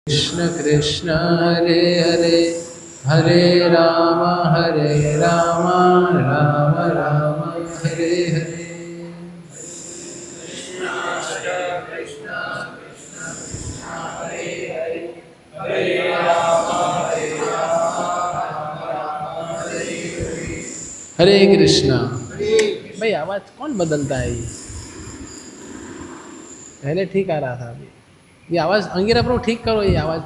कृष्ण कृष्ण हरे हरे हरे राम राम राम हरे हरे। हरे कृष्णा। भाई आवाज कौन बदलता है ये? पहले ठीक आ रहा था, अभी ये आवाज अंगिरा प्रभु ठीक करो ये आवाज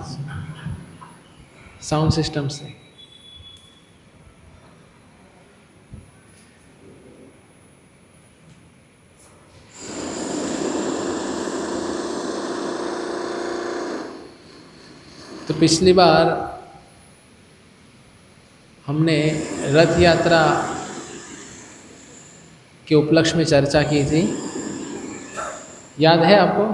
साउंड सिस्टम से। तो पिछली बार हमने रथ यात्रा के उपलक्ष्य में चर्चा की थी, याद है आपको?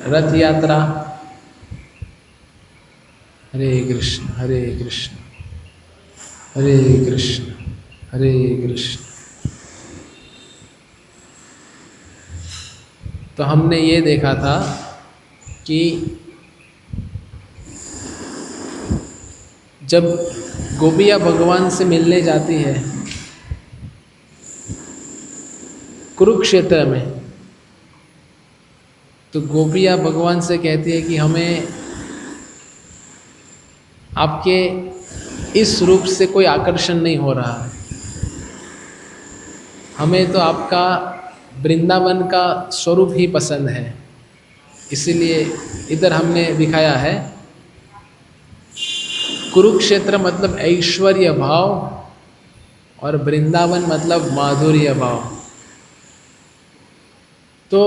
रथ यात्रा। हरे कृष्ण हरे कृष्ण हरे कृष्ण हरे कृष्ण। तो हमने ये देखा था कि जब गोपियाँ भगवान से मिलने जाती है कुरुक्षेत्र में, तो गोपियाँ भगवान से कहती है कि हमें आपके इस रूप से कोई आकर्षण नहीं हो रहा है, हमें तो आपका वृंदावन का स्वरूप ही पसंद है। इसीलिए इधर हमने दिखाया है कुरुक्षेत्र मतलब ऐश्वर्य भाव और वृंदावन मतलब माधुर्य भाव। तो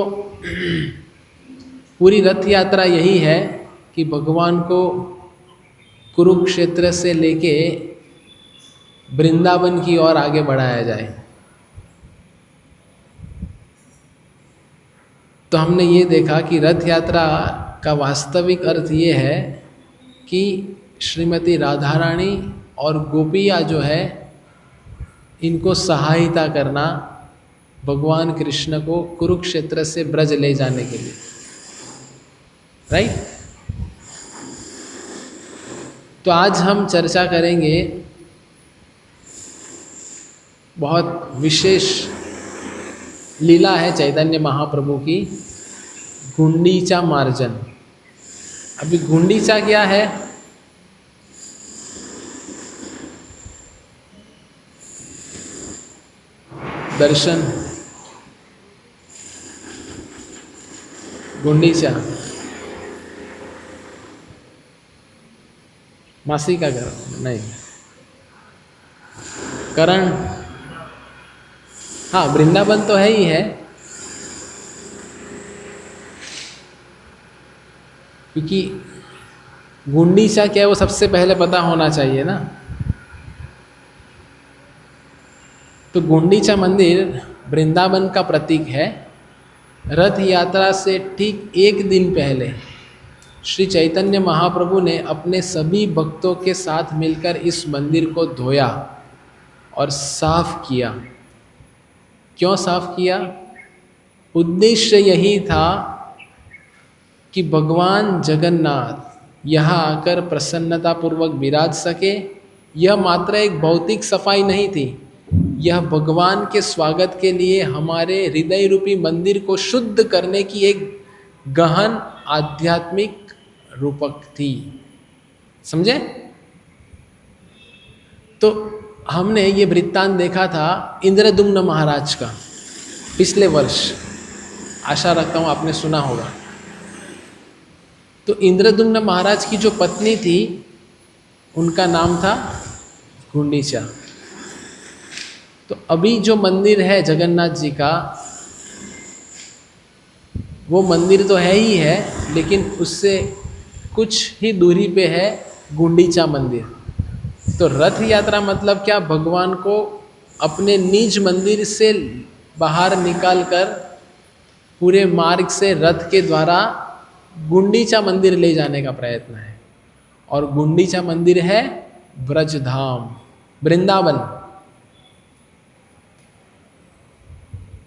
पूरी रथ यात्रा यही है कि भगवान को कुरुक्षेत्र से लेके वृंदावन की ओर आगे बढ़ाया जाए। तो हमने ये देखा कि रथ यात्रा का वास्तविक अर्थ ये है कि श्रीमती राधा रानी और गोपियाँ जो है इनको सहायता करना भगवान कृष्ण को कुरुक्षेत्र से ब्रज ले जाने के लिए, राइट। तो आज हम चर्चा करेंगे बहुत विशेष लीला है चैतन्य महाप्रभु की, गुंडीचा मार्जन। अभी गुंडीचा क्या है? दर्शन गुंडीचा मासी का घर नहीं, करण, हाँ वृंदावन तो है ही है, क्योंकि गुंडीचा क्या है वो सबसे पहले पता होना चाहिए ना। तो गुंडीचा मंदिर वृंदावन का प्रतीक है। रथ यात्रा से ठीक एक दिन पहले श्री चैतन्य महाप्रभु ने अपने सभी भक्तों के साथ मिलकर इस मंदिर को धोया और साफ किया। क्यों साफ किया? उद्देश्य यही था कि भगवान जगन्नाथ यहाँ आकर प्रसन्नतापूर्वक विराज सके। यह मात्र एक भौतिक सफाई नहीं थी, यह भगवान के स्वागत के लिए हमारे हृदय रूपी मंदिर को शुद्ध करने की एक गहन आध्यात्मिक रूपक थी। समझे? तो हमने ये वृत्तांत देखा था इंद्रदुम्न महाराज का पिछले वर्ष, आशा रखता हूँ आपने सुना होगा। तो इंद्रदुम्न महाराज की जो पत्नी थी उनका नाम था गुंडीचा। तो अभी जो मंदिर है जगन्नाथ जी का, वो मंदिर तो है ही है, लेकिन उससे कुछ ही दूरी पे है गुंडीचा मंदिर। तो रथ यात्रा मतलब क्या? भगवान को अपने निज मंदिर से बाहर निकालकर पूरे मार्ग से रथ के द्वारा गुंडीचा मंदिर ले जाने का प्रयत्न है। और गुंडीचा मंदिर है ब्रजधाम, वृंदावन।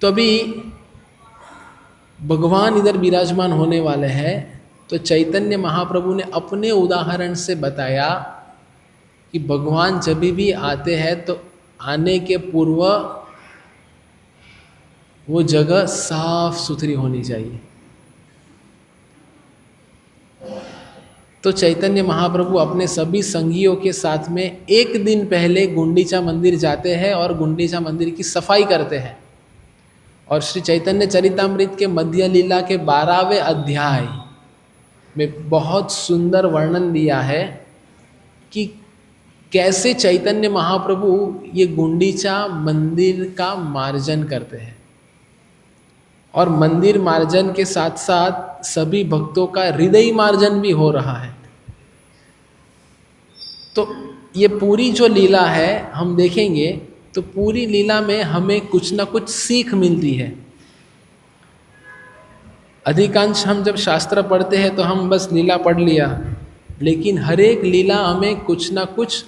तो अभी भगवान इधर विराजमान होने वाले हैं, तो चैतन्य महाप्रभु ने अपने उदाहरण से बताया कि भगवान जब भी आते हैं तो आने के पूर्व वो जगह साफ सुथरी होनी चाहिए। तो चैतन्य महाप्रभु अपने सभी संगियों के साथ में एक दिन पहले गुंडीचा मंदिर जाते हैं और गुंडीचा मंदिर की सफाई करते हैं। और श्री चैतन्य चरितामृत के मध्य लीला के 12वें अध्याय में बहुत सुंदर वर्णन दिया है कि कैसे चैतन्य महाप्रभु ये गुंडीचा मंदिर का मार्जन करते हैं, और मंदिर मार्जन के साथ साथ सभी भक्तों का हृदय मार्जन भी हो रहा है। तो ये पूरी जो लीला है हम देखेंगे तो पूरी लीला में हमें कुछ ना कुछ सीख मिलती है। अधिकांश हम जब शास्त्र पढ़ते हैं तो हम बस लीला पढ़ लिया, लेकिन हर एक लीला हमें कुछ ना कुछ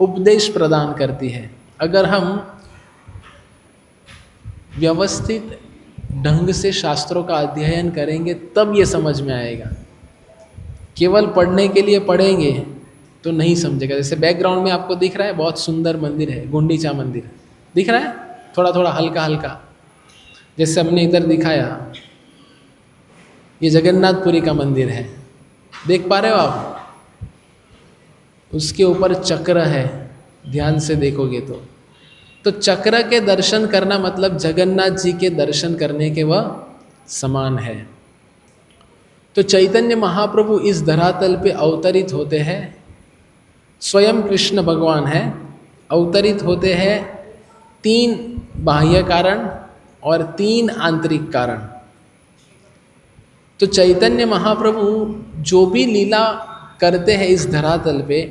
उपदेश प्रदान करती है। अगर हम व्यवस्थित ढंग से शास्त्रों का अध्ययन करेंगे तब ये समझ में आएगा। केवल पढ़ने के लिए पढ़ेंगे तो नहीं समझेगा। जैसे बैकग्राउंड में आपको दिख रहा है बहुत सुंदर मंदिर है, गुंडीचा मंदिर दिख रहा है, थोड़ा थोड़ा हल्का हल्का, जैसे हमने इधर दिखाया, ये जगन्नाथपुरी का मंदिर है, देख पा रहे हो आप? उसके ऊपर चक्र है, ध्यान से देखोगे तो चक्र के दर्शन करना मतलब जगन्नाथ जी के दर्शन करने के वह समान है। तो चैतन्य महाप्रभु इस धरातल पे अवतरित होते हैं, स्वयं कृष्ण भगवान है, अवतरित होते हैं 3 बाह्य कारण और 3 आंतरिक कारण। तो चैतन्य महाप्रभु जो भी लीला करते हैं इस धरातल पे,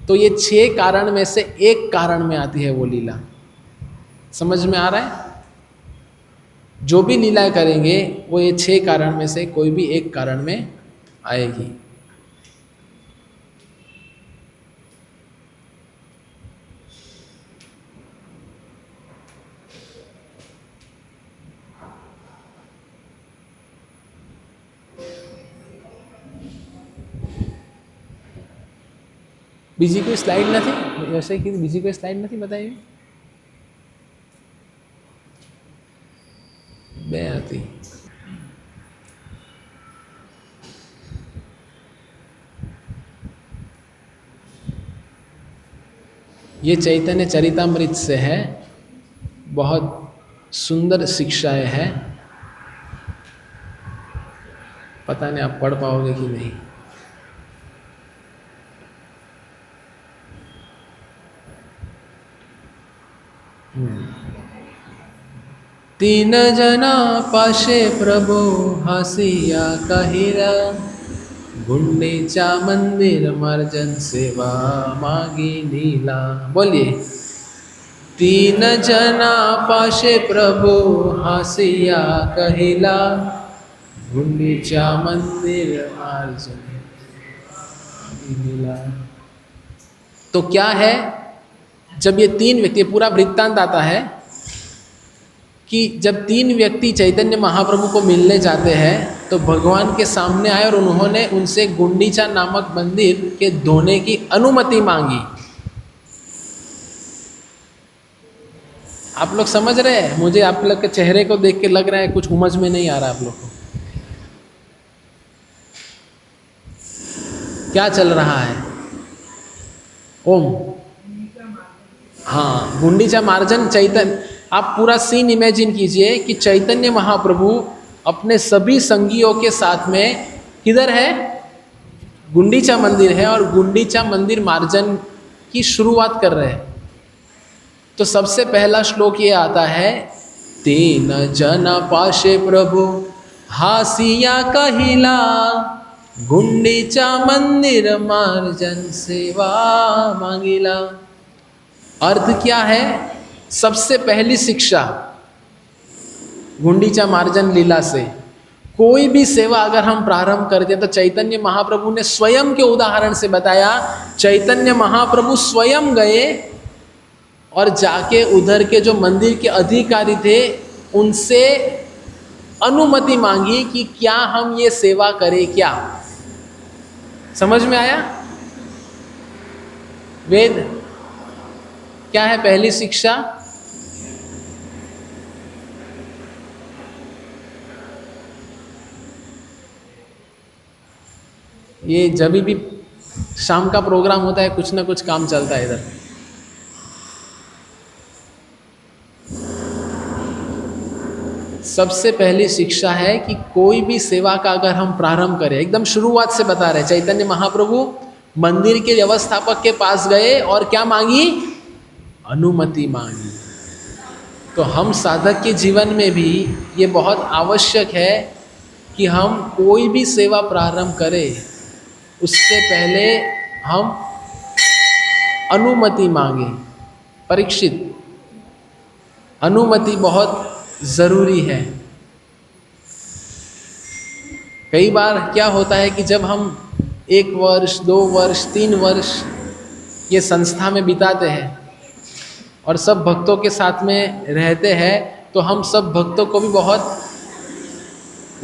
तो ये 6 कारण में से एक कारण में आती है वो लीला। समझ में आ रहा है? जो भी लीला करेंगे वो ये 6 कारण में से कोई भी एक कारण में आएगी। બીજી કોઈ સ્લાઇડ નથી? વૈसे कि બીજી કોઈ સ્લાઇડ નથી બતાવી? બે હતી। ये चैतन्य चरितामृत से है, बहुत सुंदर शिक्षाएं हैं। पता नहीं आप पढ़ पाओगे कि नहीं। तीन जना पाशे प्रभु हसिया कहिरा, गुंडीचा मंदिर मार्जन सेवा मागी नीला। बोलिए, 3 जना पाशे प्रभु हसिया कहिला, गुंडीचा मंदिर मार्जन नीला। तो क्या है, जब ये 3 व्यक्ति, पूरा वृत्तांत आता है कि जब 3 व्यक्ति चैतन्य महाप्रभु को मिलने जाते हैं तो भगवान के सामने आए और उन्होंने उनसे गुंडीचा नामक मंदिर के धोने की अनुमति मांगी। आप लोग समझ रहे हैं? मुझे आप लोग के चेहरे को देख के लग रहा है कुछ समझ में नहीं आ रहा आप लोग को। क्या चल रहा है? ओम, हाँ, गुंडीचा मार्जन चैतन्य। आप पूरा सीन इमेजिन कीजिए कि चैतन्य महाप्रभु अपने सभी संगियों के साथ में किधर है? गुंडीचा मंदिर है, और गुंडीचा मंदिर मार्जन की शुरुआत कर रहे हैं। तो सबसे पहला श्लोक ये आता है, 3 जना पाशे प्रभु हासिया कहिला, गुंडीचा मंदिर मार्जन सेवा मांगिला। अर्थ क्या है? सबसे पहली शिक्षा गुंडीचा मार्जन लीला से, कोई भी सेवा अगर हम प्रारंभ करते हैं तो चैतन्य महाप्रभु ने स्वयं के उदाहरण से बताया। चैतन्य महाप्रभु स्वयं गए और जाके उधर के जो मंदिर के अधिकारी थे उनसे अनुमति मांगी कि क्या हम ये सेवा करें क्या। समझ में आया? वेद क्या है? पहली शिक्षा ये जब भी शाम का प्रोग्राम होता है कुछ ना कुछ काम चलता है इधर। सबसे पहली शिक्षा है कि कोई भी सेवा का अगर हम प्रारंभ करें, एकदम शुरुआत से बता रहे, चैतन्य महाप्रभु मंदिर के व्यवस्थापक के पास गए और क्या मांगी? अनुमति मांगी। तो हम साधक के जीवन में भी ये बहुत आवश्यक है कि हम कोई भी सेवा प्रारंभ करें उससे पहले हम अनुमति मांगे। परीक्षित, अनुमति बहुत ज़रूरी है। कई बार क्या होता है कि जब हम 1 वर्ष 2 वर्ष 3 वर्ष ये संस्था में बिताते हैं और सब भक्तों के साथ में रहते हैं तो हम सब भक्तों को भी बहुत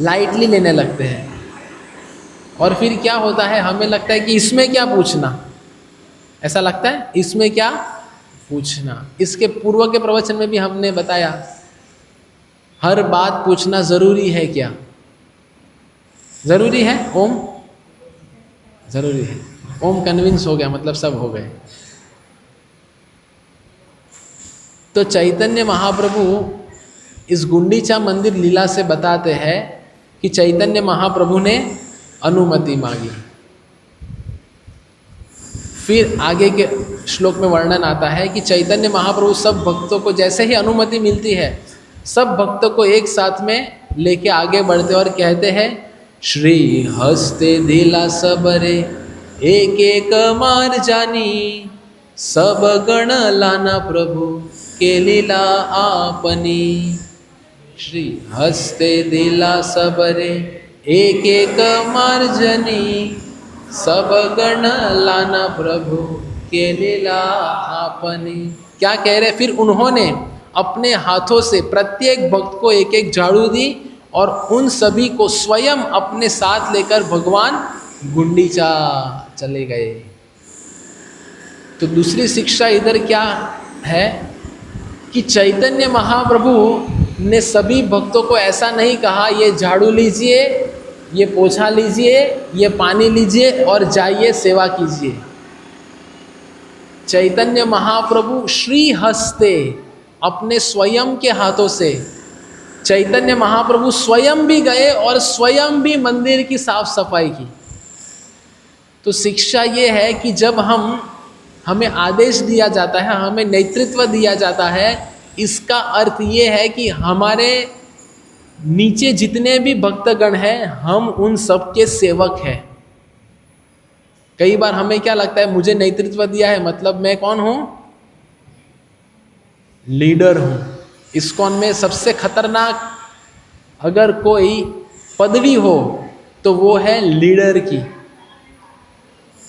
लाइटली लेने लगते हैं। और फिर क्या होता है, हमें लगता है कि इसमें क्या पूछना, ऐसा लगता है इसमें क्या पूछना। इसके पूर्व के प्रवचन में भी हमने बताया हर बात पूछना जरूरी है क्या? जरूरी है? ओम जरूरी है। ओम कन्विंस हो गया, मतलब सब हो गए। तो चैतन्य महाप्रभु इस गुंडीचा मंदिर लीला से बताते हैं कि चैतन्य महाप्रभु ने अनुमति मांगी। फिर आगे के श्लोक में वर्णन आता है कि चैतन्य महाप्रभु सब भक्तों को जैसे ही अनुमति मिलती है सब भक्तों को एक साथ में लेके आगे बढ़ते और कहते हैं, श्री हस्ते दिला सबरे एक एक मार जानी, सब गण लाना प्रभु के लीला आपनी। श्री हस्ते दिला सबरे एक एक मार्जनी, सब गण लाना प्रभु के लीला आपनी। क्या कह रहे? फिर उन्होंने अपने हाथों से प्रत्येक भक्त को एक एक झाड़ू दी और उन सभी को स्वयं अपने साथ लेकर भगवान गुंडीचा चले गए। तो दूसरी शिक्षा इधर क्या है कि चैतन्य महाप्रभु ने सभी भक्तों को ऐसा नहीं कहा ये झाड़ू लीजिए, ये पोछा लीजिए, ये पानी लीजिए और जाइए सेवा कीजिए। चैतन्य महाप्रभु श्री हस्ते अपने स्वयं के हाथों से चैतन्य महाप्रभु स्वयं भी गए और स्वयं भी मंदिर की साफ सफाई की। तो शिक्षा ये है कि जब हमें आदेश दिया जाता है, हमें नेतृत्व दिया जाता है, इसका अर्थ ये है कि हमारे नीचे जितने भी भक्तगण हैं हम उन सब के सेवक हैं। कई बार हमें क्या लगता है, मुझे नेतृत्व दिया है मतलब मैं कौन हूँ? लीडर हूँ। इस्कॉन में सबसे खतरनाक अगर कोई पदवी हो तो वो है लीडर की।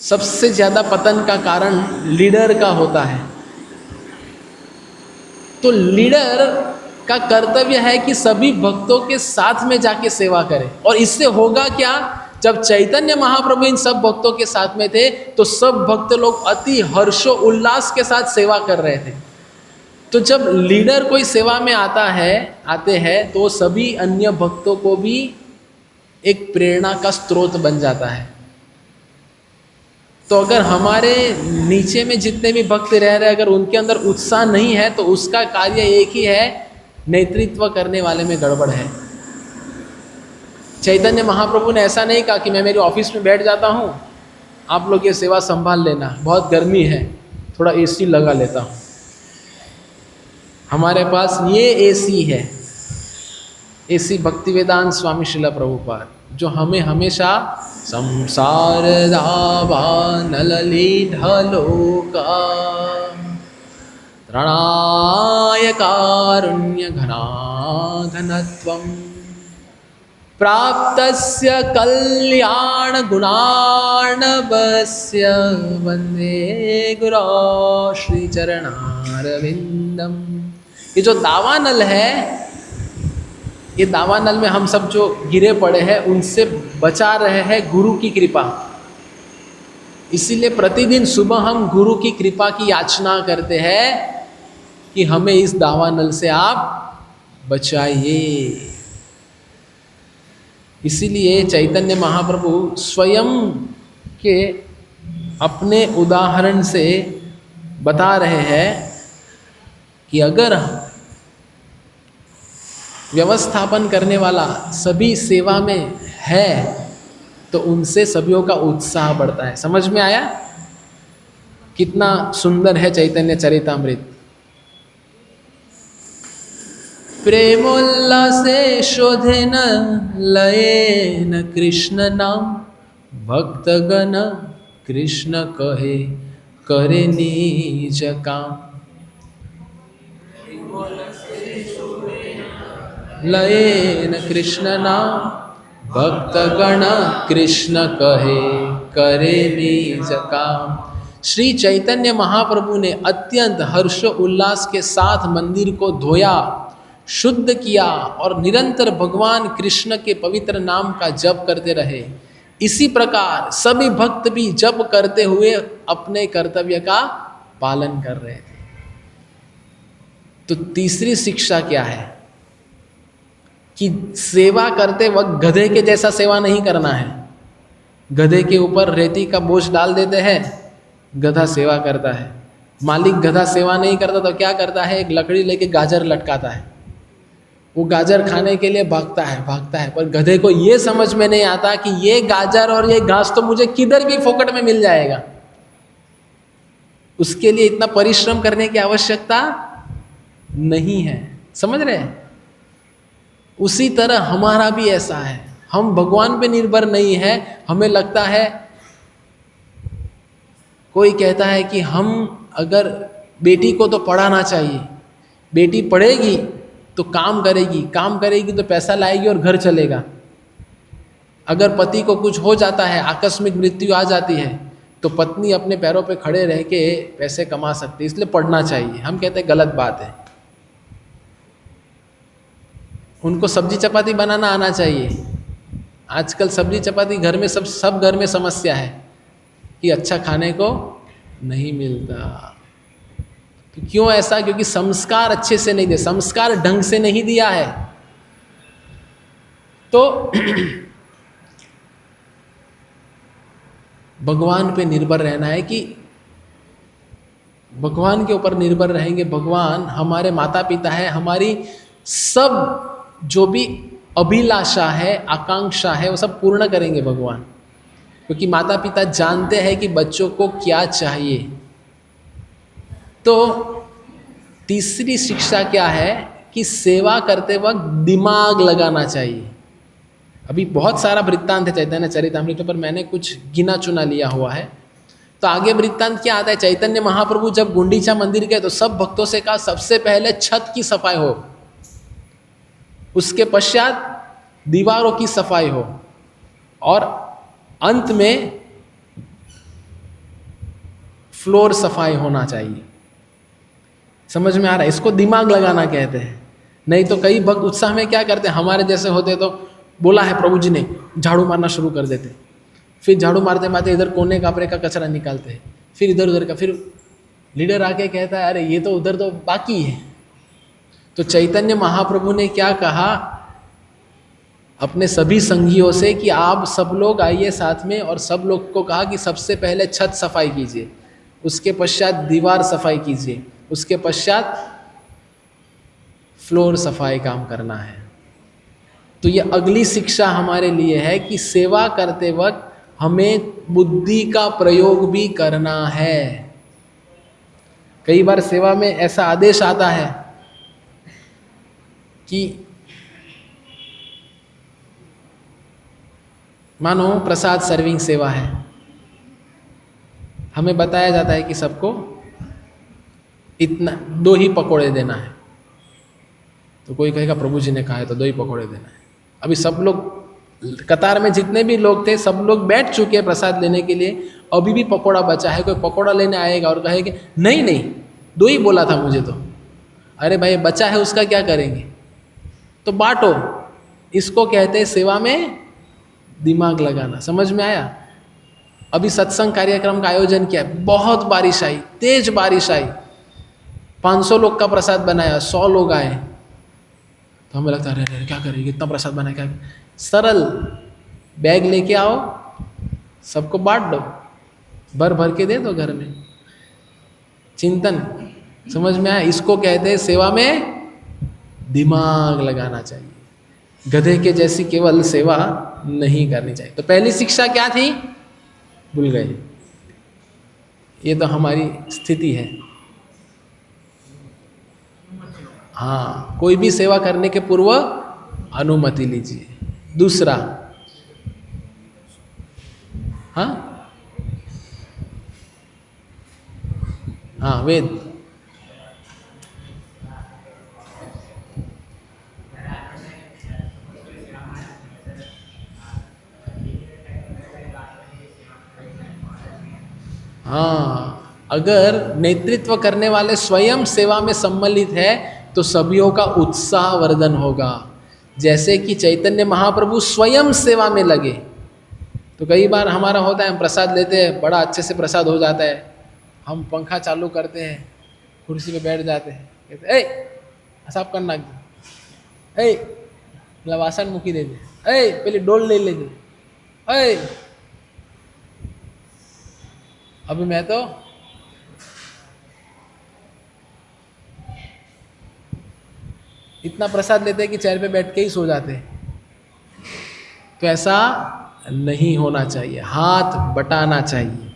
सबसे ज़्यादा पतन का कारण लीडर का होता है। तो लीडर का कर्तव्य है कि सभी भक्तों के साथ में जाके सेवा करे। और इससे होगा क्या? जब चैतन्य महाप्रभु इन सब भक्तों के साथ में थे तो सब भक्त लोग अति हर्षो उल्लास के साथ सेवा कर रहे थे। तो जब लीडर कोई सेवा में आते हैं तो सभी अन्य भक्तों को भी एक प्रेरणा का स्रोत बन जाता है। तो अगर हमारे नीचे में जितने भी भक्त रह रहे हैं अगर उनके अंदर उत्साह नहीं है तो उसका कार्य एक ही है, नेतृत्व करने वाले में गड़बड़ है। चैतन्य महाप्रभु ने ऐसा नहीं कहा कि मैं मेरे ऑफिस में बैठ जाता हूँ, आप लोग ये सेवा संभाल लेना, बहुत गर्मी है थोड़ा एसी लगा लेता हूँ। हमारे पास ये एसी है, एसी भक्तिवेदांत स्वामी श्रील प्रभुपाद, जो हमें हमेशा संसार दावानलली ढलोका त्रणाय कारुण्य घनाघनत्वं प्राप्तस्य कल्याण गुणार्णवस्य वंदे गुरो श्री चरणारविंदम। ये जो दावानल है ये दावानल में हम सब जो गिरे पड़े हैं उनसे बचा रहे हैं गुरु की कृपा। इसीलिए प्रतिदिन सुबह हम गुरु की कृपा की याचना करते हैं कि हमें इस दावानल से आप बचाइए। इसीलिए चैतन्य महाप्रभु स्वयं के अपने उदाहरण से बता रहे हैं कि अगर व्यवस्थापन करने वाला सभी सेवा में है तो उनसे सभीयों का उत्साह बढ़ता है। समझ में आया? कितना सुंदर है चैतन्य चरितामृत। प्रेमोल्लासे शोधेन लयेन कृष्ण नाम, भक्तगण कृष्ण कहे करे निज काम। लयेन कृष्ण नाम, भक्तगण कृष्ण कहे करे निज काम। श्री चैतन्य महाप्रभु ने अत्यंत हर्ष उल्लास के साथ मंदिर को धोया, शुद्ध किया और निरंतर भगवान कृष्ण के पवित्र नाम का जप करते रहे। इसी प्रकार सभी भक्त भी जप करते हुए अपने कर्तव्य का पालन कर रहे थे। तो तीसरी शिक्षा क्या है कि सेवा करते वक्त गधे के जैसा सेवा नहीं करना है। गधे के ऊपर रेती का बोझ डाल देते हैं, गधा सेवा करता है। मालिक गधा सेवा नहीं करता तो क्या करता है? एक लकड़ी लेके गाजर लटकाता है, वो गाजर खाने के लिए भागता है, पर गधे को ये समझ में नहीं आता कि ये गाजर और ये घास तो मुझे किधर भी फोकट में मिल जाएगा, उसके लिए इतना परिश्रम करने की आवश्यकता नहीं है। समझ रहे हैं? उसी तरह हमारा भी ऐसा है, हम भगवान पे निर्भर नहीं है। हमें लगता है, कोई कहता है कि हम अगर बेटी को तो पढ़ाना चाहिए, बेटी पढ़ेगी तो काम करेगी तो पैसा लाएगी और घर चलेगा। अगर पति को कुछ हो जाता है, आकस्मिक मृत्यु आ जाती है, तो पत्नी अपने पैरों पे खड़े रह के पैसे कमा सकती है, इसलिए पढ़ना चाहिए। हम कहते हैं गलत बात है। उनको सब्जी चपाती बनाना आना चाहिए। आजकल सब्जी चपाती घर में सब घर में समस्या है कि अच्छा खाने को नहीं मिलता। तो क्यों ऐसा? क्योंकि संस्कार अच्छे से नहीं दिए, संस्कार ढंग से नहीं दिया है। तो भगवान पे निर्भर रहना है कि भगवान के ऊपर निर्भर रहेंगे। भगवान हमारे माता पिता है, हमारी सब जो भी अभिलाषा है, आकांक्षा है, वो सब पूर्ण करेंगे भगवान, क्योंकि माता पिता जानते हैं कि बच्चों को क्या चाहिए। तो तीसरी शिक्षा क्या है कि सेवा करते वक्त दिमाग लगाना चाहिए। अभी बहुत सारा वृत्तांत है चैतन्य चरितामृत पर, मैंने कुछ गिना चुना लिया हुआ है। तो आगे वृत्तांत क्या आता है? चैतन्य महाप्रभु जब गुंडीचा मंदिर गए तो सब भक्तों से कहा सबसे पहले छत की सफाई हो, उसके पश्चात दीवारों की सफाई हो, और अंत में फ्लोर सफाई होना चाहिए। समझ में आ रहा है? इसको दिमाग लगाना कहते हैं। नहीं तो कई भक्त उत्साह में क्या करते हैं, हमारे जैसे होते तो बोला है प्रभु जी ने, झाड़ू मारना शुरू कर देते, फिर झाड़ू मारते मारते इधर कोने कापरे का कचरा निकालते हैं, फिर इधर उधर का, फिर लीडर आके कहता है अरे ये तो उधर तो बाकी है। तो चैतन्य महाप्रभु ने क्या कहा अपने सभी संगियों से कि आप सब लोग आइए साथ में, और सब लोग को कहा कि सबसे पहले छत सफाई कीजिए, उसके पश्चात दीवार सफाई कीजिए, उसके पश्चात फ्लोर सफाई काम करना है। तो ये अगली शिक्षा हमारे लिए है कि सेवा करते वक्त हमें बुद्धि का प्रयोग भी करना है। कई बार सेवा में ऐसा आदेश आता है कि मानो प्रसाद सर्विंग सेवा है, हमें बताया जाता है कि सबको इतना 2 ही पकोड़े देना है। तो कोई कहेगा प्रभु जी ने कहा है तो 2 ही पकोड़े देना है। अभी सब लोग कतार में जितने भी लोग थे सब लोग बैठ चुके हैं प्रसाद लेने के लिए, अभी भी पकोड़ा बचा है। कोई पकोड़ा लेने आएगा और कहेगा नहीं नहीं 2 ही बोला था मुझे तो। अरे भाई बचा है उसका क्या करेंगे? तो बांटो, इसको कहते हैं सेवा में दिमाग लगाना। समझ में आया? अभी सत्संग कार्यक्रम का आयोजन किया, बहुत बारिश आई, तेज बारिश आई, 500 लोग का प्रसाद बनाया, 100 लोग आए, तो हमें लगता है अरे क्या करेंगे, इतना प्रसाद बनाया क्या? सरल, बैग लेके आओ, सबको बांट दो, भर भर के दे दो घर में। चिंतन समझ में आया? इसको कहते हैं सेवा में दिमाग लगाना चाहिए। गधे के जैसी केवल सेवा नहीं करनी चाहिए। तो पहली शिक्षा क्या थी? भूल गए। ये तो हमारी स्थिति है। हाँ, कोई भी सेवा करने के पूर्व अनुमति लीजिए। दूसरा, हाँ हाँ, वेद। हाँ, अगर नेतृत्व करने वाले स्वयं सेवा में सम्मिलित है तो सभीयों का उत्साह वर्धन होगा। जैसे कि चैतन्य महाप्रभु स्वयं सेवा में लगे। तो कई बार हमारा होता है, हम प्रसाद लेते हैं, बड़ा अच्छे से प्रसाद हो जाता है, हम पंखा चालू करते हैं, कुर्सी पे बैठ जाते हैं, कहते ए साफ करना, ए लवासन मुखी दे दे, ए पहले डोल ले लेंगे, ए अभी मैं तो इतना प्रसाद लेते हैं कि चेयर पे बैठ के ही सो जाते हैं। तो ऐसा नहीं होना चाहिए, हाथ बटाना चाहिए।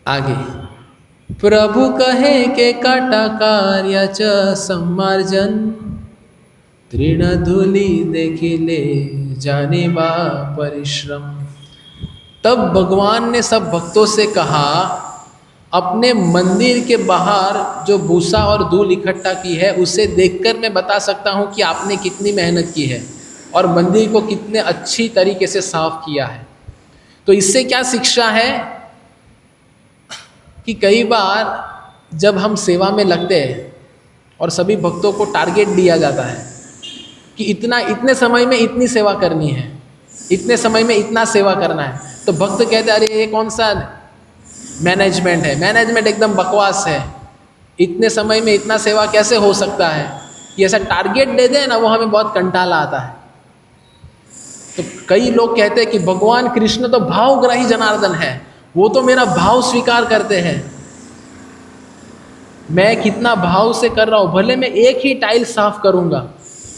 आगे, प्रभु कहे के काटा कार्य च सम्मार्जन, तृण धूलि देखिले जाने बा परिश्रम। तब भगवान ने सब भक्तों से कहा, अपने मंदिर के बाहर जो भूसा और धूल इकट्ठा की है उसे देखकर मैं बता सकता हूँ कि आपने कितनी मेहनत की है और मंदिर को कितने अच्छी तरीके से साफ किया है। तो इससे क्या शिक्षा है कि कई बार जब हम सेवा में लगते हैं और सभी भक्तों को टारगेट दिया जाता है कि इतने समय में इतनी सेवा करनी है, इतने समय में इतना सेवा करना है, तो भक्त कहते हैं अरे ये कौन सा मैनेजमेंट है, मैनेजमेंट एकदम बकवास है, इतने समय में इतना सेवा कैसे हो सकता है। ये ऐसा टारगेट दे दे ना, वो हमें बहुत कंटाला आता है। तो कई लोग कहते हैं कि भगवान कृष्ण तो भावग्राही जनार्दन है, वो तो मेरा भाव स्वीकार करते हैं, मैं कितना भाव से कर रहा हूँ, भले मैं एक ही टाइल साफ करूँगा,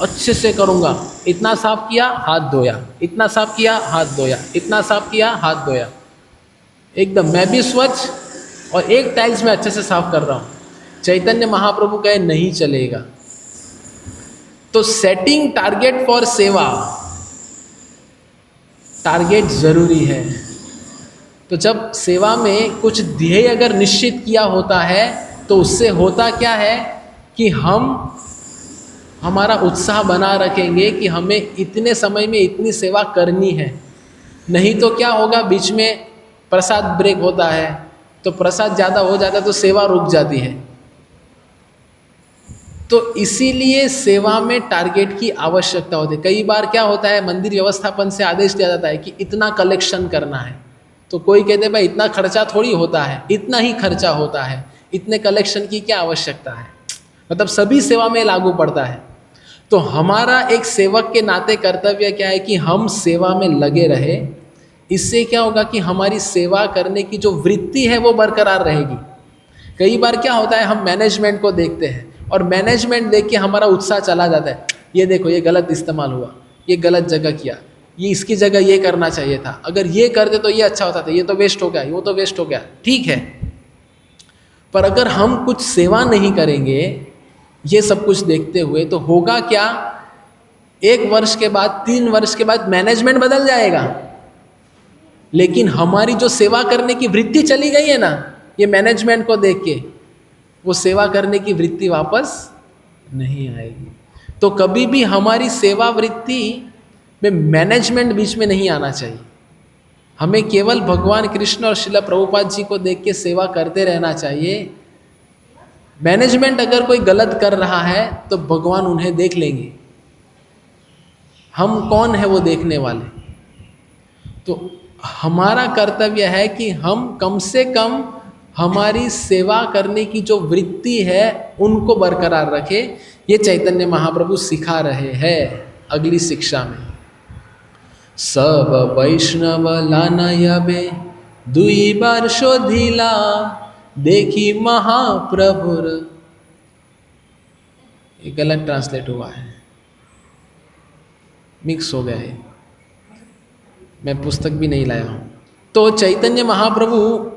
अच्छे से करूँगा, इतना साफ किया हाथ धोया, इतना साफ किया हाथ धोया, इतना साफ किया हाथ धोया, एकदम मैं भी स्वच्छ और एक टाइल्स में अच्छे से साफ कर रहा हूँ। चैतन्य महाप्रभु कहे नहीं चलेगा। तो सेटिंग टारगेट फॉर सेवा, टारगेट जरूरी है। तो जब सेवा में कुछ ध्येय अगर निश्चित किया होता है तो उससे होता क्या है कि हम हमारा उत्साह बना रखेंगे कि हमें इतने समय में इतनी सेवा करनी है। नहीं तो क्या होगा, बीच में प्रसाद ब्रेक होता है तो प्रसाद ज़्यादा हो जाता है तो सेवा रुक जाती है। तो इसीलिए सेवा में टारगेट की आवश्यकता होती है। कई बार क्या होता है, मंदिर व्यवस्थापन से आदेश दिया जाता है कि इतना कलेक्शन करना है, तो कोई कहते भाई इतना खर्चा थोड़ी होता है, इतना ही खर्चा होता है, इतने कलेक्शन की क्या आवश्यकता है। मतलब सभी सेवा में लागू पड़ता है। तो हमारा एक सेवक के नाते कर्तव्य क्या है कि हम सेवा में लगे रहे। इससे क्या होगा कि हमारी सेवा करने की जो वृत्ति है वो बरकरार रहेगी। कई बार क्या होता है, हम मैनेजमेंट को देखते हैं और मैनेजमेंट देख के हमारा उत्साह चला जाता है, ये देखो ये गलत इस्तेमाल हुआ, ये गलत जगह किया, ये इसकी जगह ये करना चाहिए था, अगर ये करते तो ये अच्छा होता था, ये तो वेस्ट हो गया, वो तो वेस्ट हो गया। ठीक है, पर अगर हम कुछ सेवा नहीं करेंगे ये सब कुछ देखते हुए तो होगा क्या, 1 वर्ष के बाद 3 वर्ष के बाद मैनेजमेंट बदल जाएगा, लेकिन हमारी जो सेवा करने की वृत्ति चली गई है ना, ये मैनेजमेंट को देख के वो सेवा करने की वृत्ति वापस नहीं आएगी। तो कभी भी हमारी सेवा वृत्ति में मैनेजमेंट बीच में नहीं आना चाहिए। हमें केवल भगवान कृष्ण और श्रील प्रभुपाद जी को देख के सेवा करते रहना चाहिए। मैनेजमेंट अगर कोई गलत कर रहा है तो भगवान उन्हें देख लेंगे। हम कौन है वो देखने वाले? तो हमारा कर्तव्य है कि हम कम से कम हमारी सेवा करने की जो वृत्ति है उनको बरकरार रखें। ये चैतन्य महाप्रभु सिखा रहे हैं अगली शिक्षा में। सब वैष्णव लानयबे दुई बार शोधिला देखी महाप्रभुर। ये गलत ट्रांसलेट हुआ है, मिक्स हो गया है, मैं पुस्तक भी नहीं लाया हूँ। तो चैतन्य महाप्रभु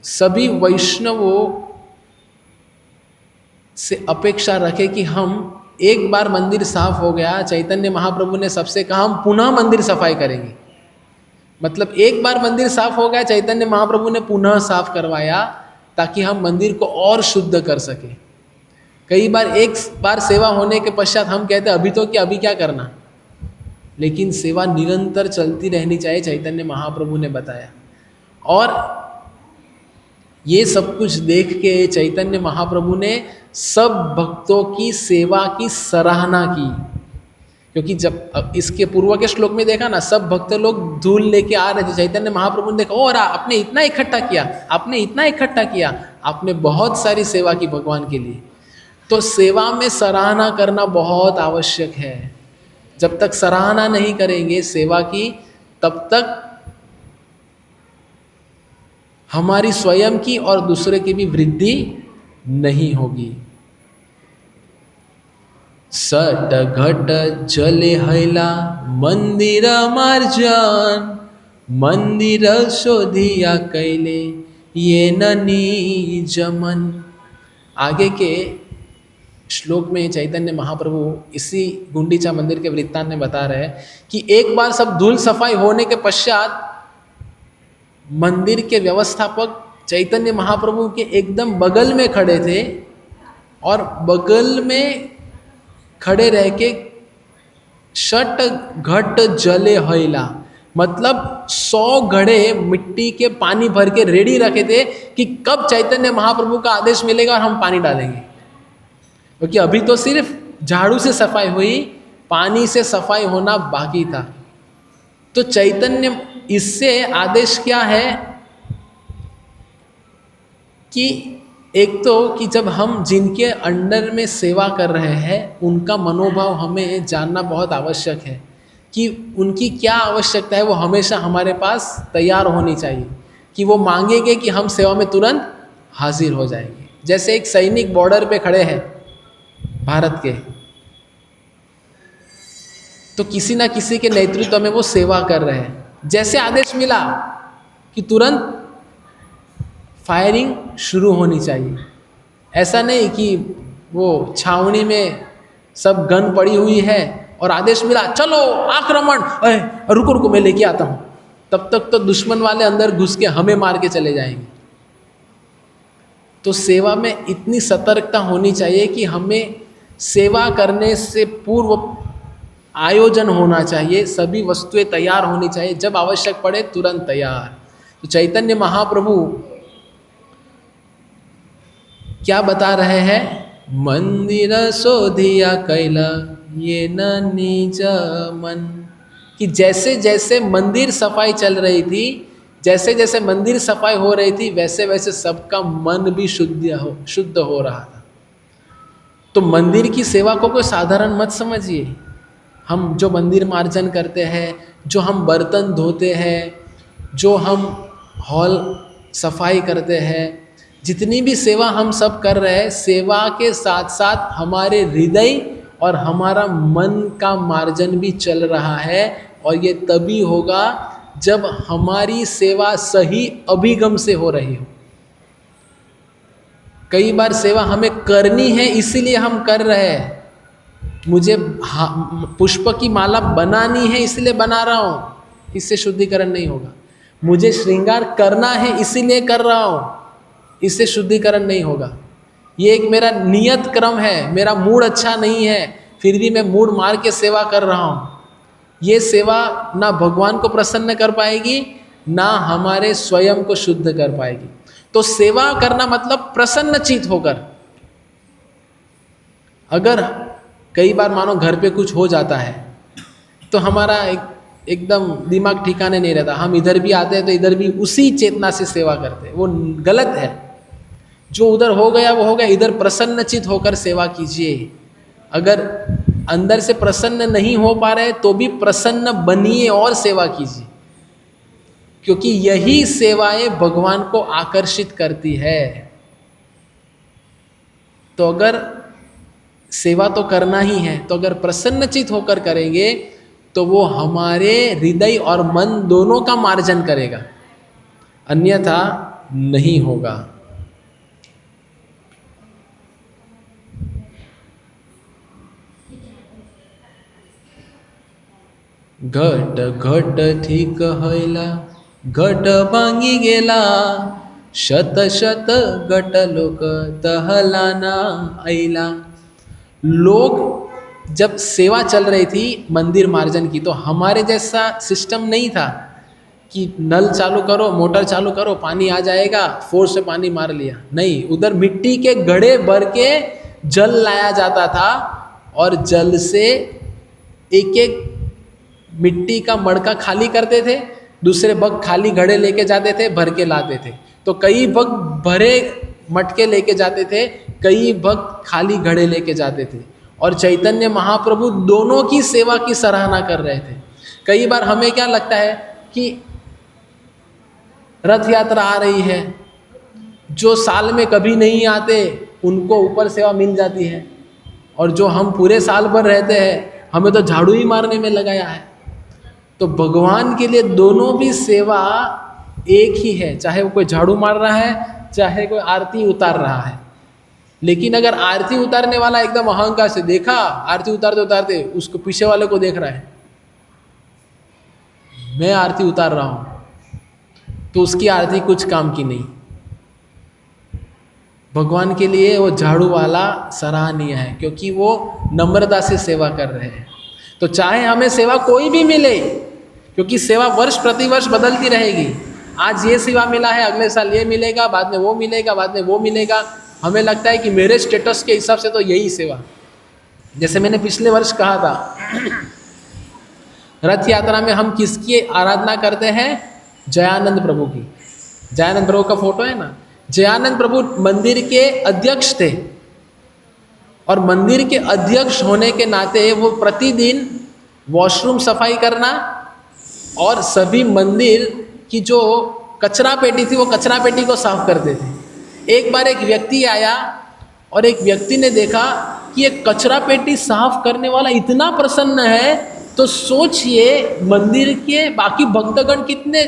सभी वैष्णवों से अपेक्षा रखे कि हम एक बार मंदिर साफ हो गया, चैतन्य महाप्रभु ने सबसे कहा हम पुनः मंदिर सफाई करेंगे। मतलब एक बार मंदिर साफ हो गया, चैतन्य महाप्रभु ने पुनः साफ करवाया ताकि हम मंदिर को और शुद्ध कर सके। कई बार एक बार सेवा होने के पश्चात हम कहते हैं अभी तो क्या, अभी क्या करना, लेकिन सेवा निरंतर चलती रहनी चाहिए, चैतन्य महाप्रभु ने बताया। और ये सब कुछ देख के चैतन्य महाप्रभु ने सब भक्तों की सेवा की सराहना की, क्योंकि जब इसके पूर्व के श्लोक में देखा ना, सब भक्त लोग धूल लेके आ रहे थे, चैतन्य महाप्रभु ने देखा और आपने इतना इकट्ठा किया, आपने इतना इकट्ठा किया, आपने बहुत सारी सेवा की भगवान के लिए। तो सेवा में सराहना करना बहुत आवश्यक है। जब तक सराहना नहीं करेंगे सेवा की, तब तक हमारी स्वयं की और दूसरे की भी वृद्धि नहीं होगी। सट घट जले हैला मंदिर मार्जन, मंदिर शोधिया कैले ये ननी जमन। आगे के श्लोक में चैतन्य महाप्रभु इसी गुंडीचा मंदिर के वृत्तांत में बता रहे हैं कि एक बार सब धूल सफाई होने के पश्चात मंदिर के व्यवस्थापक चैतन्य महाप्रभु के एकदम बगल में खड़े थे और बगल में खड़े रह के शट घट जले हैला, मतलब 100 घड़े मिट्टी के पानी भर के रेडी रखे थे कि कब चैतन्य महाप्रभु का आदेश मिलेगा और हम पानी डालेंगे। क्योंकि अभी तो सिर्फ झाड़ू से सफाई हुई, पानी से सफाई होना बाकी था। तो चैतन्य इससे आदेश क्या है कि एक तो कि जब हम जिनके अंडर में सेवा कर रहे हैं उनका मनोभाव हमें जानना बहुत आवश्यक है कि उनकी क्या आवश्यकता है, वो हमेशा हमारे पास तैयार होनी चाहिए कि वो मांगेंगे कि हम सेवा में तुरंत हाजिर हो जाएंगे। जैसे एक सैनिक बॉर्डर पे खड़े हैं भारत के, तो किसी ना किसी के नेतृत्व में वो सेवा कर रहे हैं, जैसे आदेश मिला कि तुरंत फायरिंग शुरू होनी चाहिए। ऐसा नहीं कि वो छावनी में सब गन पड़ी हुई है और आदेश मिला चलो आक्रमण, रुको रुको मैं लेके आता हूँ, तब तक तो दुश्मन वाले अंदर घुस के हमें मार के चले जाएंगे। तो सेवा में इतनी सतर्कता होनी चाहिए कि हमें सेवा करने से पूर्व आयोजन होना चाहिए, सभी वस्तुएं तैयार होनी चाहिए, जब आवश्यक पड़े तुरंत तैयार। तो चैतन्य महाप्रभु क्या बता रहे हैं? मंदिर शोधिया कैला ये न निज मन, कि जैसे जैसे मंदिर सफाई चल रही थी, जैसे जैसे मंदिर सफाई हो रही थी, वैसे वैसे सबका मन भी शुद्ध हो रहा था। तो मंदिर की सेवा को कोई साधारण मत समझिए। हम जो मंदिर मार्जन करते हैं, जो हम बर्तन धोते हैं, जो हम हॉल सफाई करते हैं, जितनी भी सेवा हम सब कर रहे हैं, सेवा के साथ साथ हमारे हृदय और हमारा मन का मार्जन भी चल रहा है। और ये तभी होगा जब हमारी सेवा सही अभिगम से हो रही हो। कई बार सेवा हमें करनी है इसीलिए हम कर रहे हैं, मुझे पुष्प की माला बनानी है इसलिए बना रहा हूँ, इससे शुद्धिकरण नहीं होगा। मुझे श्रृंगार करना है इसीलिए कर रहा हूँ, इससे शुद्धिकरण नहीं होगा। ये एक मेरा नियत क्रम है, मेरा मूड अच्छा नहीं है फिर भी मैं मूड मार के सेवा कर रहा हूँ। ये सेवा ना भगवान को प्रसन्न कर पाएगी, ना हमारे स्वयं को शुद्ध कर पाएगी। तो सेवा करना मतलब प्रसन्न चित्त होकर, अगर कई बार मानो घर पे कुछ हो जाता है तो हमारा एकदम दिमाग ठिकाने नहीं रहता, हम इधर भी आते हैं तो इधर भी उसी चेतना से सेवा करते हैं, वो गलत है। जो उधर हो गया वो हो गया, इधर प्रसन्नचित होकर सेवा कीजिए। अगर अंदर से प्रसन्न नहीं हो पा रहे तो भी प्रसन्न बनिए और सेवा कीजिए, क्योंकि यही सेवाएं भगवान को आकर्षित करती है। तो अगर सेवा तो करना ही है, तो अगर प्रसन्नचित होकर करेंगे तो वो हमारे हृदय और मन दोनों का मार्जन करेगा, अन्यथा नहीं होगा। घट घट ठीक हयला, घट भांगी गेला, शत शत घट लोक तहलाना ऐला। लोग जब सेवा चल रही थी मंदिर मार्जन की, तो हमारे जैसा सिस्टम नहीं था कि नल चालू करो, मोटर चालू करो, पानी आ जाएगा, फोर्स से पानी मार लिया। नहीं, उधर मिट्टी के घड़े भर के जल लाया जाता था और जल से एक एक मिट्टी का मड़का खाली करते थे, दूसरे भक्त खाली घड़े लेके जाते थे, भर के लाते थे। तो कई भक्त भरे मटके लेके जाते थे, कई भक्त खाली घड़े लेके जाते थे, और चैतन्य महाप्रभु दोनों की सेवा की सराहना कर रहे थे। कई बार हमें क्या लगता है कि रथ यात्रा आ रही है, जो साल में कभी नहीं आते उनको ऊपर सेवा मिल जाती है, और जो हम पूरे साल भर रहते हैं हमें तो झाड़ू ही मारने में लगाया है। तो भगवान के लिए दोनों भी सेवा एक ही है, चाहे वो कोई झाड़ू मार रहा है, चाहे कोई आरती उतार रहा है। लेकिन अगर आरती उतारने वाला एकदम अहंकार से, देखा आरती उतारते उतारते उसको पीछे वाले को देख रहा है, मैं आरती उतार रहा हूं, तो उसकी आरती कुछ काम की नहीं। भगवान के लिए वो झाड़ू वाला सराहनीय है, क्योंकि वो नम्रता से सेवा कर रहे हैं। तो चाहे हमें सेवा कोई भी मिले, क्योंकि सेवा वर्ष प्रतिवर्ष बदलती रहेगी, आज ये सेवा मिला है, अगले साल ये मिलेगा, बाद में वो मिलेगा, बाद में वो मिलेगा। हमें लगता है कि मेरे स्टेटस के हिसाब से तो यही सेवा। जैसे मैंने पिछले वर्ष कहा था, रथ यात्रा में हम किसकी आराधना करते हैं? जयानंद प्रभु की। जयानंद प्रभु का फोटो है ना। जयानंद प्रभु मंदिर के अध्यक्ष थे, और मंदिर के अध्यक्ष होने के नाते वो प्रतिदिन वॉशरूम सफाई करना और सभी मंदिर की जो कचरा पेटी थी वो कचरा पेटी को साफ करते थे। एक बार एक व्यक्ति आया और एक व्यक्ति ने देखा कि ये कचरा पेटी साफ करने वाला इतना प्रसन्न है, तो सोचिए मंदिर के बाकी भक्तगण कितने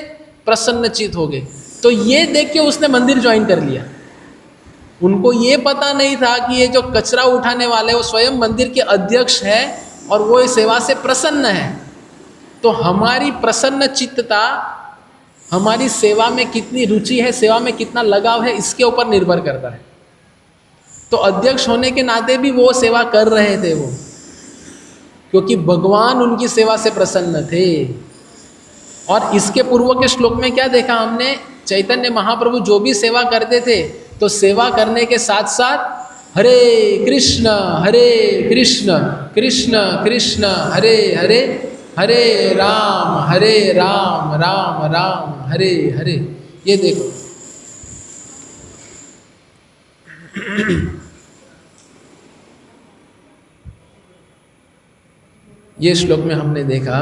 प्रसन्नचित हो गए। तो ये देख के उसने मंदिर ज्वाइन कर लिया। उनको ये पता नहीं था कि ये जो कचरा उठाने वाले वो स्वयं मंदिर के अध्यक्ष है और वो इस सेवा से प्रसन्न है। तो हमारी प्रसन्न चित्तता, हमारी सेवा में कितनी रुचि है, सेवा में कितना लगाव है, इसके ऊपर निर्भर करता है। तो अध्यक्ष होने के नाते भी वो सेवा कर रहे थे वो, क्योंकि भगवान उनकी सेवा से प्रसन्न थे। और इसके पूर्व के श्लोक में क्या देखा हमने? चैतन्य महाप्रभु जो भी सेवा करते थे, तो सेवा करने के साथ साथ हरे कृष्ण कृष्ण कृष्ण हरे हरे, हरे राम राम राम हरे हरे। ये देखो, ये श्लोक में हमने देखा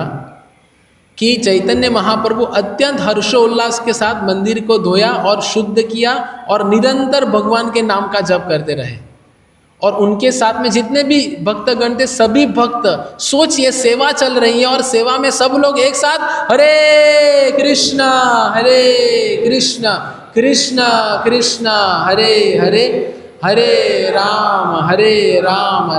कि चैतन्य महाप्रभु अत्यंत हर्षोल्लास के साथ मंदिर को धोया और शुद्ध किया और निरंतर भगवान के नाम का जप करते रहे। और उनके साथ में जितने भी भक्तगण थे, सभी भक्त, सोचिए सेवा चल रही है और सेवा में सब लोग एक साथ हरे कृष्णा कृष्ण कृष्ण हरे हरे, हरे राम राम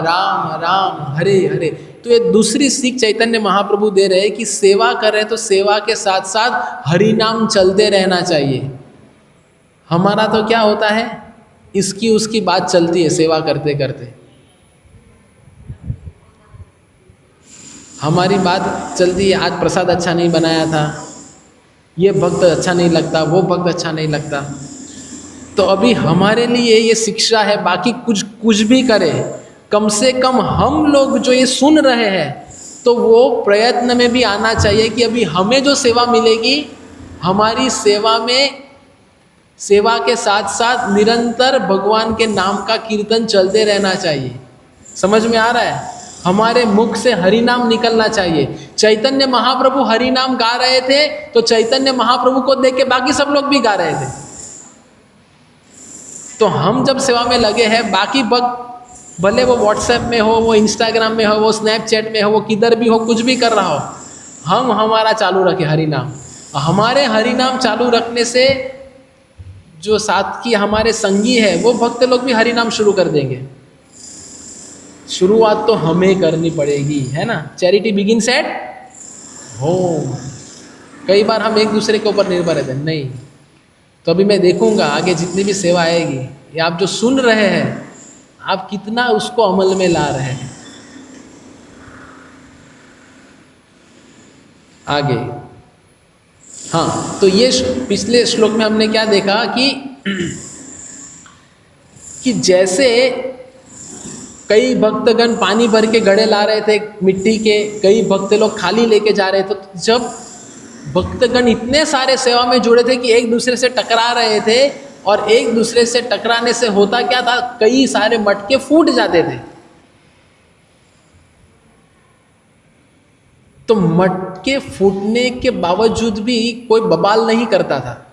राम हरे हरे। तो ये दूसरी सीख चैतन्य महाप्रभु दे रहे हैं कि सेवा कर रहे तो सेवा के साथ साथ हरि नाम चलते रहना चाहिए। हमारा तो क्या होता है, इसकी उसकी बात चलती है सेवा करते करते। हमारी बात चलती है, आज प्रसाद अच्छा नहीं बनाया था, ये भक्त अच्छा नहीं लगता, वो भक्त अच्छा नहीं लगता। तो अभी हमारे लिए ये शिक्षा है, बाकी कुछ भी करे, कम से कम हम लोग जो ये सुन रहे हैं तो वो प्रयत्न में भी आना चाहिए कि अभी हमें जो सेवा मिलेगी, हमारी सेवा में, सेवा के साथ साथ निरंतर भगवान के नाम का कीर्तन चलते रहना चाहिए। समझ में आ रहा है? हमारे मुख से हरि नाम निकलना चाहिए। चैतन्य महाप्रभु हरि नाम गा रहे थे तो चैतन्य महाप्रभु को देख के बाकी सब लोग भी गा रहे थे। तो हम जब सेवा में लगे हैं, बाकी भक्त भले वो व्हाट्सएप में हो, वो इंस्टाग्राम में हो, वो स्नैपचैट में हो, वो किधर भी हो, कुछ भी कर रहा हो, हम हमारा चालू रखें हरि नाम। हमारे हरि नाम चालू रखने से जो साथ की हमारे संगी है वो भक्त लोग भी हरि नाम शुरू कर देंगे। शुरुआत तो हमें करनी पड़ेगी, है ना? Charity begins at home. कई बार हम एक दूसरे के ऊपर निर्भर रहते हैं, नहीं तो अभी मैं देखूंगा आगे जितनी भी सेवा आएगी, ये आप जो सुन रहे हैं आप कितना उसको अमल में ला रहे हैं। आगे हाँ, तो ये पिछले श्लोक में हमने क्या देखा कि जैसे कई भक्तगण पानी भर के घड़े ला रहे थे मिट्टी के, कई भक्त लोग खाली लेके जा रहे थे। तो जब भक्तगण इतने सारे सेवा में जुड़े थे कि एक दूसरे से टकरा रहे थे, और एक दूसरे से टकराने से होता क्या था, कई सारे मटके फूट जाते थे। तो मटके फूटने के बावजूद भी कोई बवाल नहीं करता था।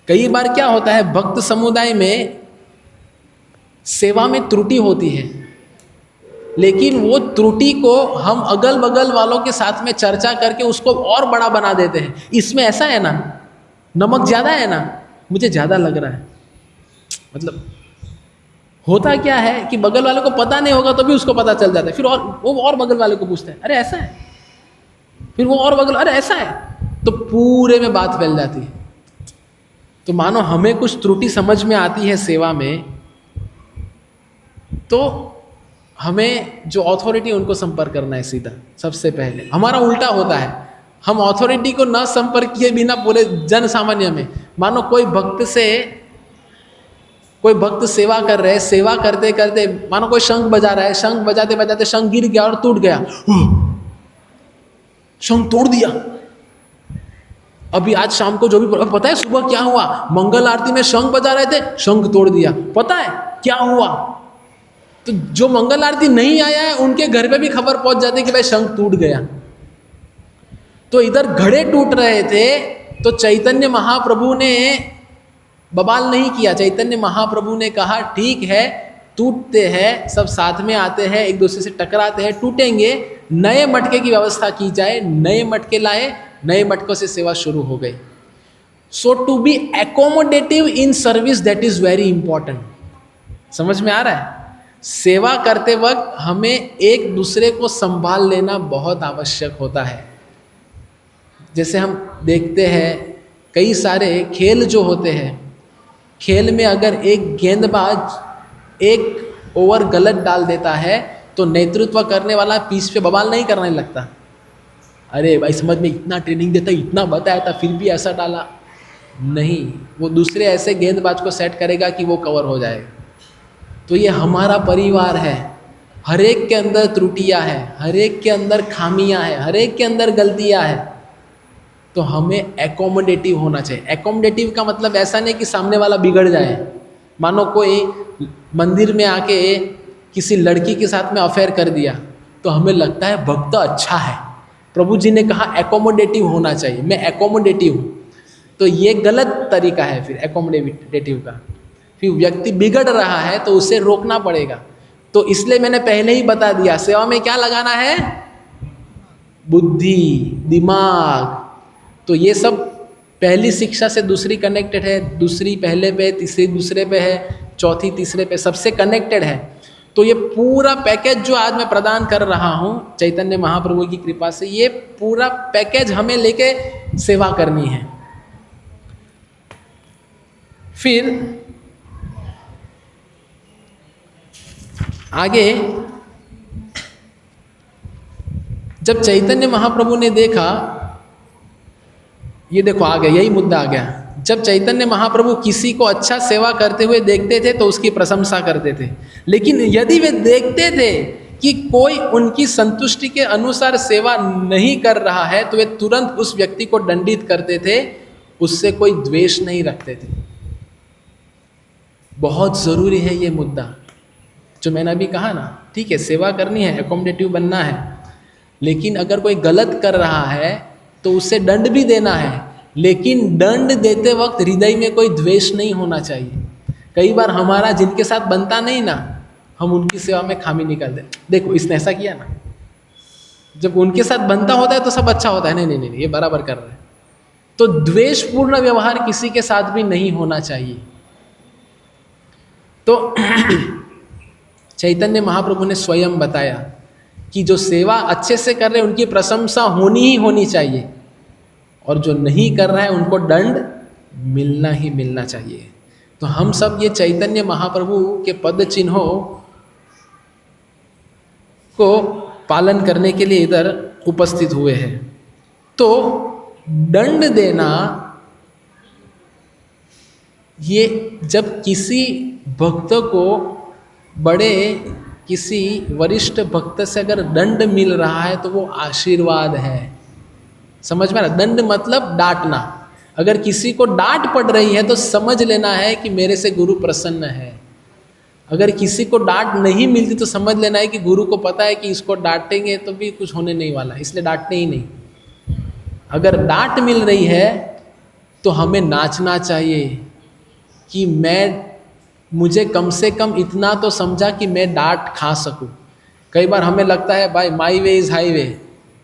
कई बार क्या होता है, भक्त समुदाय में सेवा में त्रुटि होती है, लेकिन वो त्रुटि को हम अगल बगल वालों के साथ में चर्चा करके उसको और बड़ा बना देते हैं। इसमें ऐसा है ना, नमक ज़्यादा है ना, मुझे ज़्यादा लग रहा है। मतलब होता क्या है कि बगल वाले को पता नहीं होगा तो भी उसको पता चल जाता है। फिर और बगल वाले को पूछते हैं, अरे ऐसा है, फिर वो और बगल, अरे ऐसा है, तो पूरे में बात फैल जाती है। तो मानो हमें कुछ त्रुटि समझ में आती है सेवा में, तो हमें जो अथॉरिटी उनको संपर्क करना है सीधा सबसे पहले। हमारा उल्टा होता है, हम अथॉरिटी को न संपर्क किए बिना पूरे जन सामान्य में, मानो कोई भक्त सेवा कर रहे हैं, सेवा करते करते मानो कोई शंख बजा रहा है, शंख बजाते बजाते शंख गिर गया और टूट गया, शंख तोड़ दिया। अभी आज शाम को जो भी पता है सुबह क्या हुआ, मंगल आरती में शंख बजा रहे थे, शंख तोड़ दिया, पता है क्या हुआ? तो जो मंगल आरती नहीं आया है उनके घर पे भी खबर पहुंच जाती कि भाई शंख टूट गया। तो इधर घड़े टूट रहे थे तो चैतन्य महाप्रभु ने बवाल नहीं किया। चैतन्य महाप्रभु ने कहा ठीक है, टूटते हैं, सब साथ में आते हैं, एक दूसरे से टकराते हैं, टूटेंगे, नए मटके की व्यवस्था की जाए। नए मटके लाए, नए मटकों से सेवा शुरू हो गई। So to be accommodative in service, that is very important. समझ में आ रहा है? सेवा करते वक्त हमें एक दूसरे को संभाल लेना बहुत आवश्यक होता है। जैसे हम देखते हैं कई सारे खेल जो होते हैं, खेल में अगर एक गेंदबाज एक ओवर गलत डाल देता है तो नेतृत्व करने वाला पीछ पे बवाल नहीं करने लगता, अरे भाई समझ में इतना ट्रेनिंग देता, इतना बताया था, फिर भी ऐसा डाला। नहीं, वो दूसरे ऐसे गेंदबाज को सेट करेगा कि वो कवर हो जाएगा। तो ये हमारा परिवार है, हर एक के अंदर त्रुटियां हैं, हर एक के अंदर खामियां हैं, हर एक के अंदर गलतियां हैं। तो हमें एकोमोडेटिव होना चाहिए। एकोमोडेटिव का मतलब ऐसा नहीं कि सामने वाला बिगड़ जाए। मानो कोई मंदिर में आके किसी लड़की के साथ में अफेयर कर दिया तो हमें लगता है भक्त अच्छा है, प्रभु जी ने कहा एकोमोडेटिव होना चाहिए, मैं एकोमोडेटिव हूँ, तो ये गलत तरीका है फिर एकोमोडेटिव का। फिर व्यक्ति बिगड़ रहा है तो उसे रोकना पड़ेगा। तो इसलिए मैंने पहले ही बता दिया, सेवा में क्या लगाना है? बुद्धि, दिमाग। तो ये सब पहली शिक्षा से दूसरी कनेक्टेड है, दूसरी पहले पे, तीसरी दूसरे पे है, चौथी तीसरे पे, सबसे कनेक्टेड है। तो ये पूरा पैकेज जो आज मैं प्रदान कर रहा हूँ चैतन्य महाप्रभु की कृपा से, ये पूरा पैकेज हमें लेके सेवा करनी है। फिर आगे जब चैतन्य महाप्रभु ने देखा, ये देखो आ गया, यही मुद्दा आ गया। जब चैतन्य महाप्रभु किसी को अच्छा सेवा करते हुए देखते थे तो उसकी प्रशंसा करते थे, लेकिन यदि वे देखते थे कि कोई उनकी संतुष्टि के अनुसार सेवा नहीं कर रहा है तो वे तुरंत उस व्यक्ति को दंडित करते थे, उससे कोई द्वेष नहीं रखते थे। बहुत ज़रूरी है ये मुद्दा जो मैंने अभी कहा ना। ठीक है, सेवा करनी है, एकोमोडेटिव बनना है, लेकिन अगर कोई गलत कर रहा है तो उसे दंड भी देना है, लेकिन दंड देते वक्त हृदय में कोई द्वेष नहीं होना चाहिए। कई बार हमारा जिनके साथ बनता नहीं ना, हम उनकी सेवा में खामी निकाल दे, देखो इसने ऐसा किया ना। जब उनके साथ बनता होता है तो सब अच्छा होता है, नहीं नहीं नहीं ये बराबर कर रहा है। तो द्वेषपूर्ण व्यवहार किसी के साथ भी नहीं होना चाहिए। तो चैतन्य महाप्रभु ने स्वयं बताया कि जो सेवा अच्छे से कर रहे हैं उनकी प्रशंसा होनी ही होनी चाहिए, और जो नहीं कर रहा है उनको दंड मिलना ही मिलना चाहिए। तो हम सब ये चैतन्य महाप्रभु के पद चिन्हों को पालन करने के लिए इधर उपस्थित हुए हैं। तो दंड देना, ये जब किसी भक्त को, बड़े किसी वरिष्ठ भक्त से अगर दंड मिल रहा है तो वो आशीर्वाद है। समझ में आ रहा? दंड मतलब डांटना। अगर किसी को डांट पड़ रही है तो समझ लेना है कि मेरे से गुरु प्रसन्न है। अगर किसी को डांट नहीं मिलती तो समझ लेना है कि गुरु को पता है कि इसको डांटेंगे तो भी कुछ होने नहीं वाला, इसलिए डांटने ही नहीं। अगर डांट मिल रही है तो हमें नाचना चाहिए कि मुझे कम से कम इतना तो समझा कि मैं डांट खा सकूं। कई बार हमें लगता है भाई माई वे इज़ हाई वे,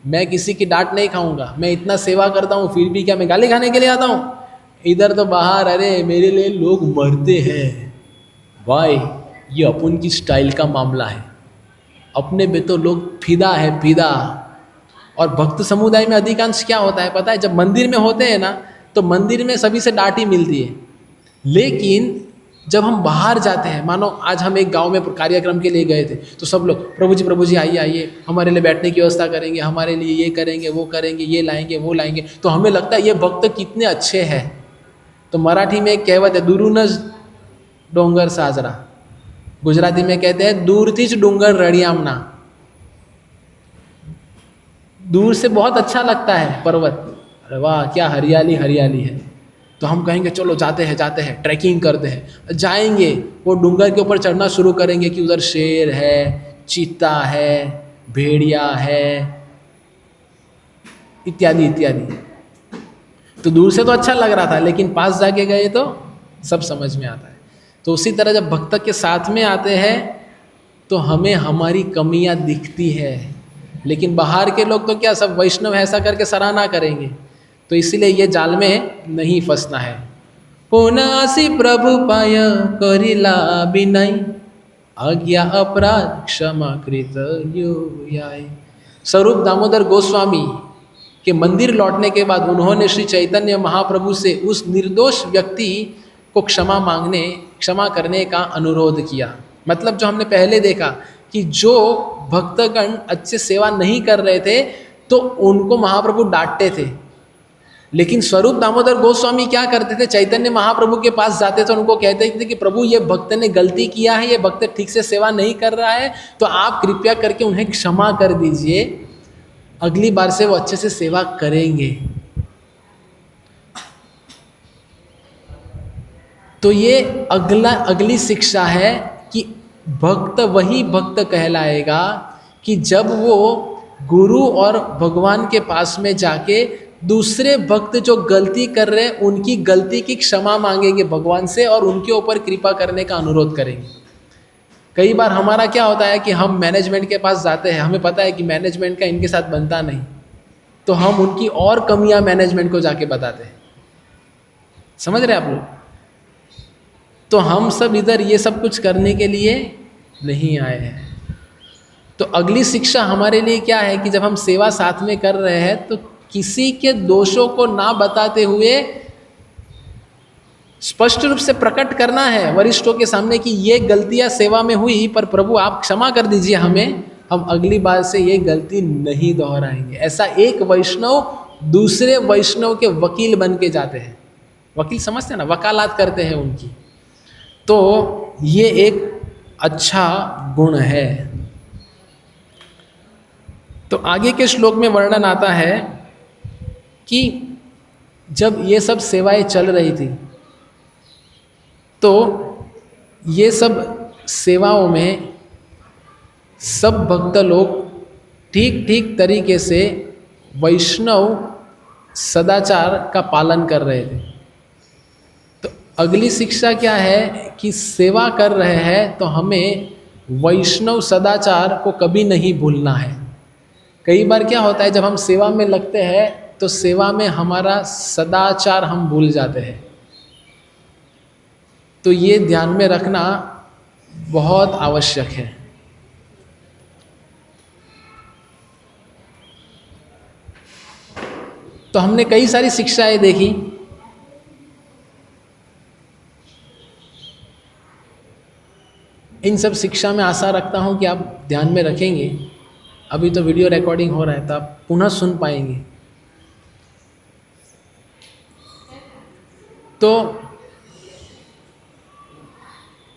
मैं किसी की डांट नहीं खाऊंगा, मैं इतना सेवा करता हूँ फिर भी क्या मैं गाली खाने के लिए आता हूँ? इधर तो बाहर अरे मेरे लिए लोग मरते हैं। भाई ये अपन की स्टाइल का मामला है, अपने में तो लोग फिदा है, फिदा। और भक्त समुदाय में अधिकांश क्या होता है पता है? जब मंदिर में होते हैं ना तो मंदिर में सभी से डांट ही मिलती है, लेकिन जब हम बाहर जाते हैं, मानो आज हम एक गांव में कार्यक्रम के लिए गए थे तो सब लोग प्रभु जी आइए आइए, हमारे लिए बैठने की व्यवस्था करेंगे, हमारे लिए ये करेंगे वो करेंगे, ये लाएंगे वो लाएंगे, तो हमें लगता है ये भक्त कितने अच्छे हैं। तो मराठी में एक कहावत है, दूरूनच डोंगर साजरा, गुजराती में कहते हैं दूरथी च डूंगर रड़ियामना, दूर से बहुत अच्छा लगता है पर्वत, अरे वाह क्या हरियाली हरियाली है, तो हम कहेंगे चलो जाते हैं ट्रैकिंग करते हैं। जाएंगे वो डूंगर के ऊपर चढ़ना शुरू करेंगे कि उधर शेर है, चीता है, भेड़िया है, इत्यादि इत्यादि। तो दूर से तो अच्छा लग रहा था, लेकिन पास जाके गए तो सब समझ में आता है। तो उसी तरह जब भक्त के साथ में आते हैं तो हमें हमारी कमियां दिखती है, लेकिन बाहर के लोग तो क्या सब वैष्णव ऐसा करके सराहना करेंगे। तो इसीलिए ये जाल में नहीं फंसना है। पुनासी प्रभु पाय करिला बिनाई, आज्ञा अपराध क्षमा कृत योयाय। स्वरूप दामोदर गोस्वामी के मंदिर लौटने के बाद उन्होंने श्री चैतन्य महाप्रभु से उस निर्दोष व्यक्ति को क्षमा करने का अनुरोध किया। मतलब जो हमने पहले देखा कि जो भक्तगण अच्छे सेवा नहीं कर रहे थे तो उनको महाप्रभु डांटते थे, लेकिन स्वरूप दामोदर गोस्वामी क्या करते थे? चैतन्य महाप्रभु के पास जाते थे, उनको कहते थे कि प्रभु ये भक्त ने गलती किया है, ये भक्त ठीक से सेवा नहीं कर रहा है, तो आप कृपया करके उन्हें क्षमा कर दीजिए, अगली बार से वो अच्छे से सेवा करेंगे। तो ये अगली शिक्षा है कि भक्त वही भक्त कहलाएगा कि जब वो गुरु और भगवान के पास में जाके दूसरे भक्त जो गलती कर रहे हैं उनकी गलती की क्षमा मांगेंगे भगवान से और उनके ऊपर कृपा करने का अनुरोध करेंगे। कई बार हमारा क्या होता है कि हम मैनेजमेंट के पास जाते हैं, हमें पता है कि मैनेजमेंट का इनके साथ बनता नहीं, तो हम उनकी और कमियां मैनेजमेंट को जाके बताते हैं। समझ रहे आप लोग? तो हम सब इधर ये सब कुछ करने के लिए नहीं आए हैं। तो अगली शिक्षा हमारे लिए क्या है कि जब हम सेवा साथ में कर रहे हैं तो किसी के दोषों को ना बताते हुए स्पष्ट रूप से प्रकट करना है वरिष्ठों के सामने कि ये गलतियां सेवा में हुई, पर प्रभु आप क्षमा कर दीजिए हमें, हम अगली बार से ये गलती नहीं दोहराएंगे। ऐसा एक वैष्णव दूसरे वैष्णव के वकील बन के जाते हैं। वकील समझते हैं ना, वकालत करते हैं उनकी। तो ये एक अच्छा गुण है। तो आगे के श्लोक में वर्णन आता है कि जब ये सब सेवाएं चल रही थी तो ये सब सेवाओं में सब भक्त लोग ठीक ठीक तरीके से वैष्णव सदाचार का पालन कर रहे थे। तो अगली शिक्षा क्या है कि सेवा कर रहे हैं तो हमें वैष्णव सदाचार को कभी नहीं भूलना है। कई बार क्या होता है, जब हम सेवा में लगते हैं तो सेवा में हमारा सदाचार हम भूल जाते हैं। तो ये ध्यान में रखना बहुत आवश्यक है। तो हमने कई सारी शिक्षाएं देखी। इन सब शिक्षा में आशा रखता हूं कि आप ध्यान में रखेंगे। अभी तो वीडियो रिकॉर्डिंग हो रहा है तो आप पुनः सुन पाएंगे। तो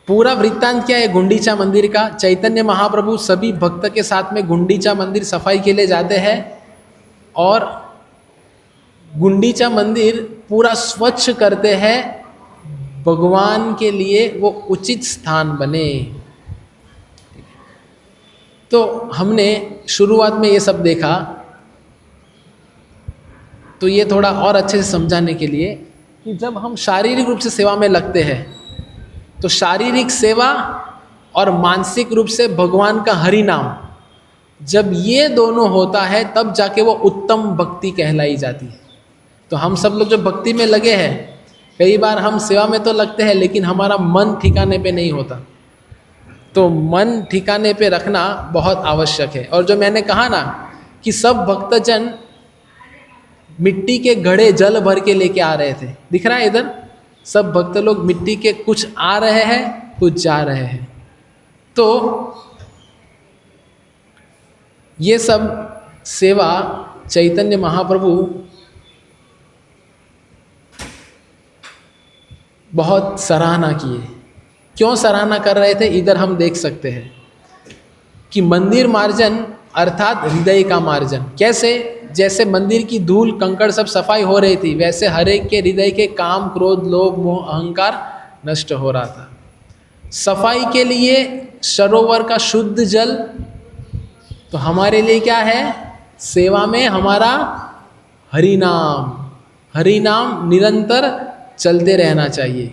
पूरा वृत्तांत क्या है गुंडीचा मंदिर का? चैतन्य महाप्रभु सभी भक्त के साथ में गुंडीचा मंदिर सफाई के लिए जाते हैं और गुंडीचा मंदिर पूरा स्वच्छ करते हैं, भगवान के लिए वो उचित स्थान बने। तो हमने शुरुआत में ये सब देखा। तो ये थोड़ा और अच्छे से समझाने के लिए कि जब हम शारीरिक रूप से सेवा में लगते हैं तो शारीरिक सेवा और मानसिक रूप से भगवान का हरि नाम, जब ये दोनों होता है तब जाके वो उत्तम भक्ति कहलाई जाती है। तो हम सब लोग जो भक्ति में लगे हैं, कई बार हम सेवा में तो लगते हैं लेकिन हमारा मन ठिकाने पे नहीं होता। तो मन ठिकाने पे रखना बहुत आवश्यक है। और जो मैंने कहा ना कि सब भक्तजन मिट्टी के घड़े जल भर के लेके आ रहे थे, दिख रहा है इधर, सब भक्त लोग मिट्टी के कुछ आ रहे हैं कुछ जा रहे हैं। तो ये सब सेवा चैतन्य महाप्रभु बहुत सराहना किए। क्यों सराहना कर रहे थे, इधर हम देख सकते हैं कि मंदिर मार्जन अर्थात हृदय का मार्जन। कैसे? जैसे मंदिर की धूल कंकड़ सब सफाई हो रही थी, वैसे हर एक के हृदय के काम क्रोध लोभ मोह अहंकार नष्ट हो रहा था। सफाई के लिए सरोवर का शुद्ध जल, तो हमारे लिए क्या है? सेवा में हमारा हरि नाम, हरि नाम निरंतर चलते रहना चाहिए।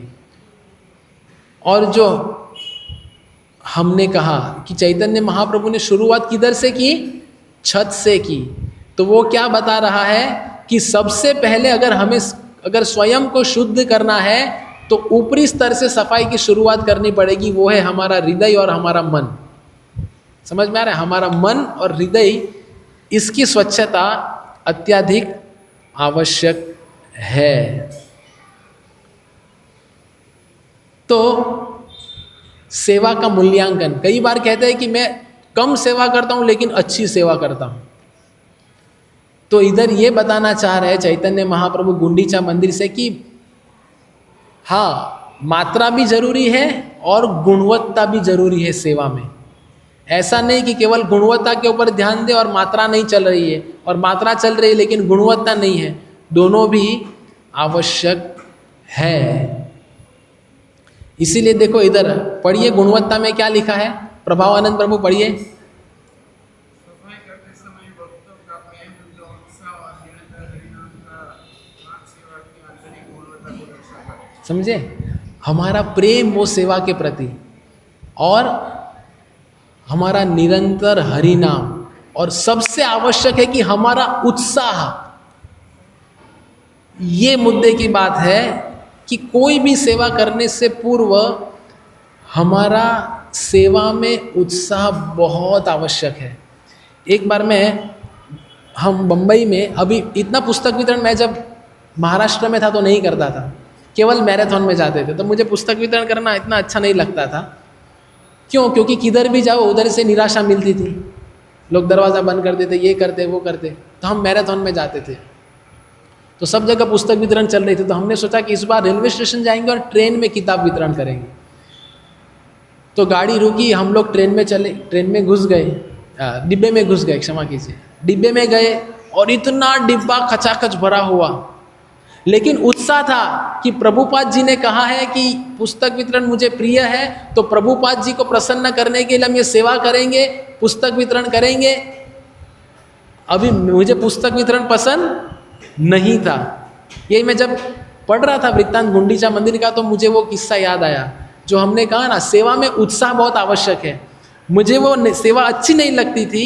और जो हमने कहा कि चैतन्य महाप्रभु ने शुरुआत किधर से की? छत से की। तो वो क्या बता रहा है कि सबसे पहले अगर स्वयं को शुद्ध करना है तो ऊपरी स्तर से सफाई की शुरुआत करनी पड़ेगी। वो है हमारा हृदय और हमारा मन। समझ में आ रहा है? हमारा मन और हृदय, इसकी स्वच्छता अत्यधिक आवश्यक है। तो सेवा का मूल्यांकन, कई बार कहते हैं कि मैं कम सेवा करता हूं लेकिन अच्छी सेवा करता हूं। तो इधर ये बताना चाह रहे हैं चैतन्य महाप्रभु गुंडीचा मंदिर से कि हाँ, मात्रा भी जरूरी है और गुणवत्ता भी जरूरी है सेवा में। ऐसा नहीं कि केवल गुणवत्ता के ऊपर ध्यान दे और मात्रा नहीं चल रही है, और मात्रा चल रही है लेकिन गुणवत्ता नहीं है। दोनों भी आवश्यक है। इसीलिए देखो इधर पढ़िए, गुणवत्ता में क्या लिखा है? प्रभावानंद प्रभु पढ़िए। सफाई करते समय भक्तों का प्रेम, जो उत्साह और निरंतर हरिनाम का नाम सेवा की आंतरिक गुणवत्ता को दर्शाता है। समझे? हमारा प्रेम वो सेवा के प्रति और हमारा निरंतर हरि नाम, और सबसे आवश्यक है कि हमारा उत्साह। ये मुद्दे की बात है कि कोई भी सेवा करने से पूर्व हमारा सेवा में उत्साह बहुत आवश्यक है। एक बार हम बम्बई में, अभी इतना पुस्तक वितरण मैं जब महाराष्ट्र में था तो नहीं करता था, केवल मैराथन में जाते थे। तो मुझे पुस्तक वितरण करना इतना अच्छा नहीं लगता था। क्यों? क्योंकि किधर भी जाओ उधर से निराशा मिलती थी। लोग दरवाज़ा बंद कर देते, ये करते वो करते। तो हम मैराथन में जाते थे। तो सब जगह पुस्तक वितरण चल रही थी, तो हमने सोचा कि इस बार रेलवे स्टेशन जाएंगे और ट्रेन में किताब वितरण करेंगे। तो गाड़ी रुकी, हम लोग ट्रेन में चले, ट्रेन में घुस गए, डिब्बे में घुस गए, क्षमा कीजिए, डिब्बे में गए और इतना डिब्बा खचाखच भरा हुआ। लेकिन उत्साह था कि प्रभुपाद जी ने कहा है कि पुस्तक वितरण मुझे प्रिय है, तो प्रभुपाद जी को प्रसन्न करने के लिए हम ये सेवा करेंगे, पुस्तक वितरण करेंगे। अभी मुझे पुस्तक वितरण पसंद नहीं था। यही मैं जब पढ़ रहा था वृत्तांत गुंडीचा मंदिर का, तो मुझे वो किस्सा याद आया जो हमने कहा ना, सेवा में उत्साह बहुत आवश्यक है। मुझे वो सेवा अच्छी नहीं लगती थी,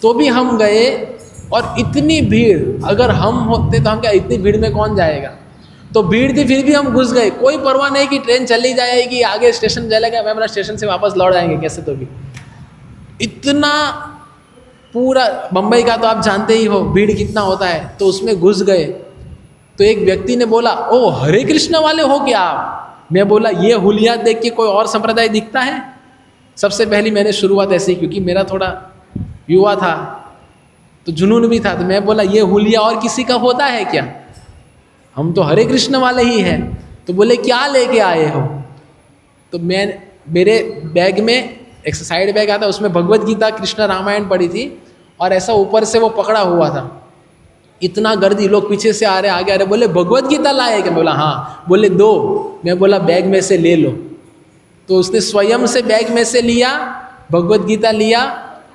तो भी हम गए और इतनी भीड़, अगर हम होते तो हम क्या, इतनी भीड़ में कौन जाएगा, तो भीड़ थी फिर भी हम घुस गए। कोई परवाह नहीं कि ट्रेन चली जाएगी, आगे स्टेशन चलेगा, मैं अपना स्टेशन से वापस लौट आएंगे कैसे तो भी। इतना पूरा बम्बई का तो आप जानते ही हो भीड़ कितना होता है, तो उसमें घुस गए। तो एक व्यक्ति ने बोला, ओ हरे कृष्ण वाले हो क्या आप? मैं बोला ये हुलिया देख के कोई और संप्रदाय दिखता है? सबसे पहली मैंने शुरुआत ऐसी, क्योंकि मेरा थोड़ा युवा था तो जुनून भी था, तो मैं बोला ये हुलिया और किसी का होता है क्या? हम तो हरे कृष्ण वाले ही हैं। तो बोले क्या लेके आए हो? तो मेरे बैग में एक साइड बैग आता, उसमें भगवत गीता कृष्ण रामायण पड़ी थी और ऐसा ऊपर से वो पकड़ा हुआ था। इतना गर्दी, लोग पीछे से आ रहे आगे आ रहे, बोले भगवत गीता लाए क्या? बोला हाँ। बोले दो। मैं बोला बैग में से ले लो। तो उसने स्वयं से बैग में से लिया, भगवत गीता लिया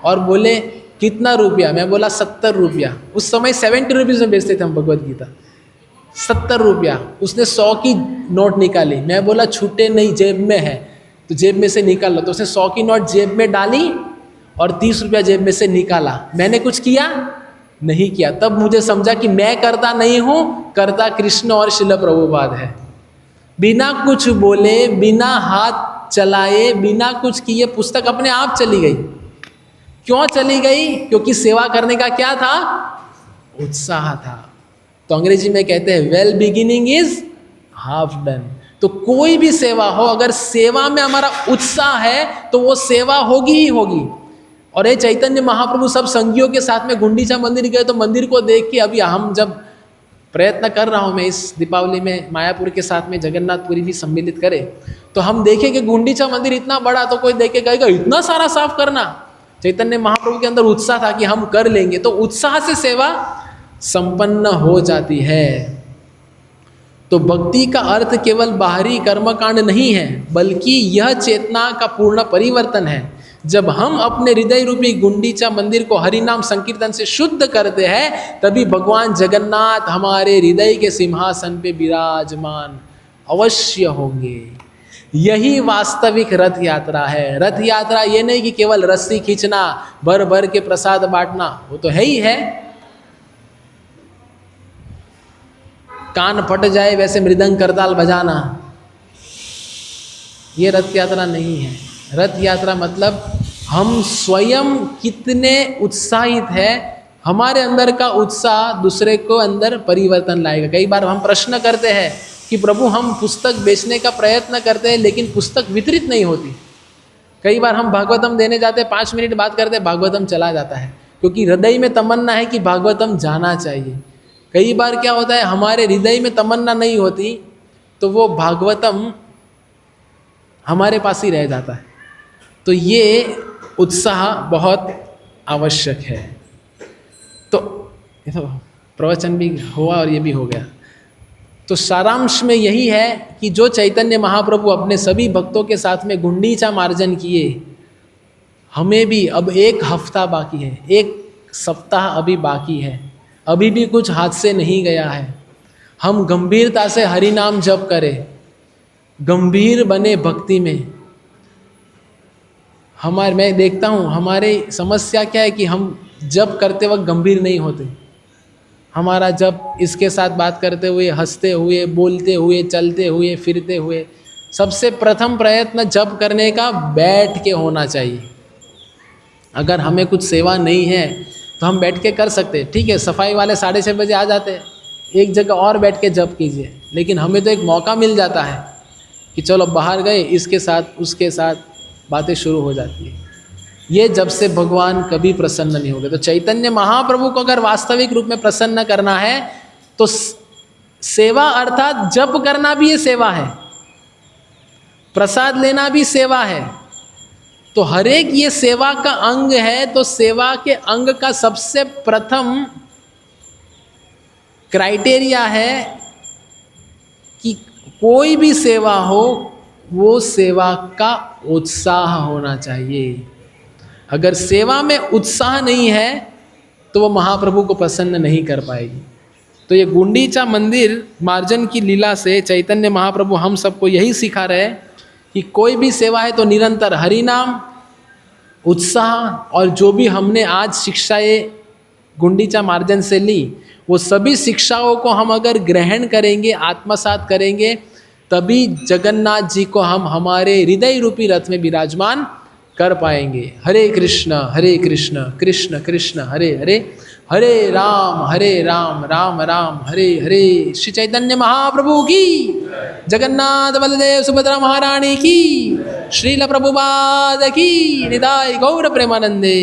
और बोले कितना रुपया? मैं बोला 70 रुपया। उस समय 70 रुपीज़ में बेचते थे हम भगवत गीता। 70 रुपया। उसने 100 की नोट निकाली। मैं बोला छूटे नहीं, जेब में है, तो जेब में से निकाल लो। तो उसने 100 की नोट जेब में डाली और 30 रुपया जेब में से निकाला। मैंने कुछ किया नहीं किया। तब मुझे समझा कि मैं करता नहीं हूँ, करता कृष्ण और शिल प्रभुपाद है। बिना कुछ बोले, बिना हाथ चलाए, बिना कुछ किए पुस्तक अपने आप चली गई। क्यों चली गई? क्योंकि सेवा करने का क्या था? उत्साह था। तो अंग्रेजी में कहते हैं well beginning is half done. तो कोई भी सेवा हो, अगर सेवा में हमारा उत्साह है तो वो सेवा होगी ही होगी। और ये चैतन्य महाप्रभु सब संगियों के साथ में गुंडीचा मंदिर गए, तो मंदिर को देख के, अभी हम जब प्रयत्न कर रहा हूँ मैं इस दीपावली में मायापुर के साथ में जगन्नाथपुरी भी सम्मिलित करे, तो हम देखें कि गुंडीचा मंदिर इतना बड़ा, तो कोई देख के कहेगा इतना सारा साफ करना। चैतन्य महाप्रभु के अंदर उत्साह था कि हम कर लेंगे, तो उत्साह से सेवा संपन्न हो जाती है। तो भक्ति का अर्थ केवल बाहरी कर्मकांड नहीं है, बल्कि यह चेतना का पूर्ण परिवर्तन है। जब हम अपने हृदय रूपी गुंडीचा मंदिर को हरिनाम संकीर्तन से शुद्ध करते हैं, तभी भगवान जगन्नाथ हमारे हृदय के सिंहासन पे विराजमान अवश्य होंगे। यही वास्तविक रथ यात्रा है। रथ यात्रा ये नहीं कि केवल रस्सी खींचना, भर भर के प्रसाद बांटना, वो तो है ही है। कान फट जाए वैसे मृदंग करताल बजाना, ये रथ यात्रा नहीं है। रथ यात्रा मतलब हम स्वयं कितने उत्साहित है, हमारे अंदर का उत्साह दूसरे को अंदर परिवर्तन लाएगा। कई बार हम प्रश्न करते हैं कि प्रभु हम पुस्तक बेचने का प्रयत्न करते हैं लेकिन पुस्तक वितरित नहीं होती। कई बार हम भागवतम देने जाते हैं, 5 मिनट बात करते हैं, भागवतम चला जाता है, क्योंकि हृदय में तमन्ना है कि भागवतम जाना चाहिए। कई बार क्या होता है, हमारे हृदय में तमन्ना नहीं होती तो वो भागवतम हमारे पास ही रह जाता है। तो ये उत्साह बहुत आवश्यक है। तो प्रवचन भी हुआ और ये भी हो गया। तो सारांश में यही है कि जो चैतन्य महाप्रभु अपने सभी भक्तों के साथ में गुंडीचा मार्जन किए, हमें भी अब 1 हफ्ता बाकी है, 1 सप्ताह अभी बाकी है, अभी भी कुछ हाथ से नहीं गया है। हम गंभीरता से हरि नाम जप करें, गंभीर बने भक्ति में। मैं देखता हूँ हमारे समस्या क्या है कि हम जप करते वक्त गंभीर नहीं होते। हमारा जप इसके साथ बात करते हुए, हंसते हुए, बोलते हुए, चलते हुए, फिरते हुए। सबसे प्रथम प्रयत्न जप करने का बैठ के होना चाहिए। अगर हमें कुछ सेवा नहीं है तो हम बैठ के कर सकते हैं, ठीक है। सफाई वाले 6:30 बजे आ जाते हैं, एक जगह और बैठ के जप कीजिए। लेकिन हमें तो एक मौका मिल जाता है कि चलो बाहर गए, इसके साथ उसके साथ बातें शुरू हो जाती है। ये जब से भगवान कभी प्रसन्न नहीं हो गए। तो चैतन्य महाप्रभु को अगर वास्तविक रूप में प्रसन्न करना है तो सेवा अर्थात जप करना भी ये सेवा है, प्रसाद लेना भी सेवा है। तो हर एक ये सेवा का अंग है। तो सेवा के अंग का सबसे प्रथम क्राइटेरिया है कि कोई भी सेवा हो वो सेवा का उत्साह होना चाहिए। अगर सेवा में उत्साह नहीं है तो वो महाप्रभु को प्रसन्न नहीं कर पाएगी। तो ये गुंडीचा मंदिर मार्जन की लीला से चैतन्य महाप्रभु हम सबको यही सिखा रहे हैं कि कोई भी सेवा है तो निरंतर हरि नाम, उत्साह, और जो भी हमने आज शिक्षाएं गुंडीचा मार्जन से ली वो सभी शिक्षाओं को हम अगर ग्रहण करेंगे, आत्मसात करेंगे, तभी जगन्नाथ जी को हम हमारे हृदय रूपी रथ में विराजमान कर पाएंगे। हरे कृष्ण कृष्ण कृष्ण हरे हरे, हरे राम राम राम हरे हरे। श्री चैतन्य महाप्रभु की, जगन्नाथ बलदेव सुभद्रा महारानी की, श्रील प्रभुपाद की, निताय गौर प्रेमानंदे।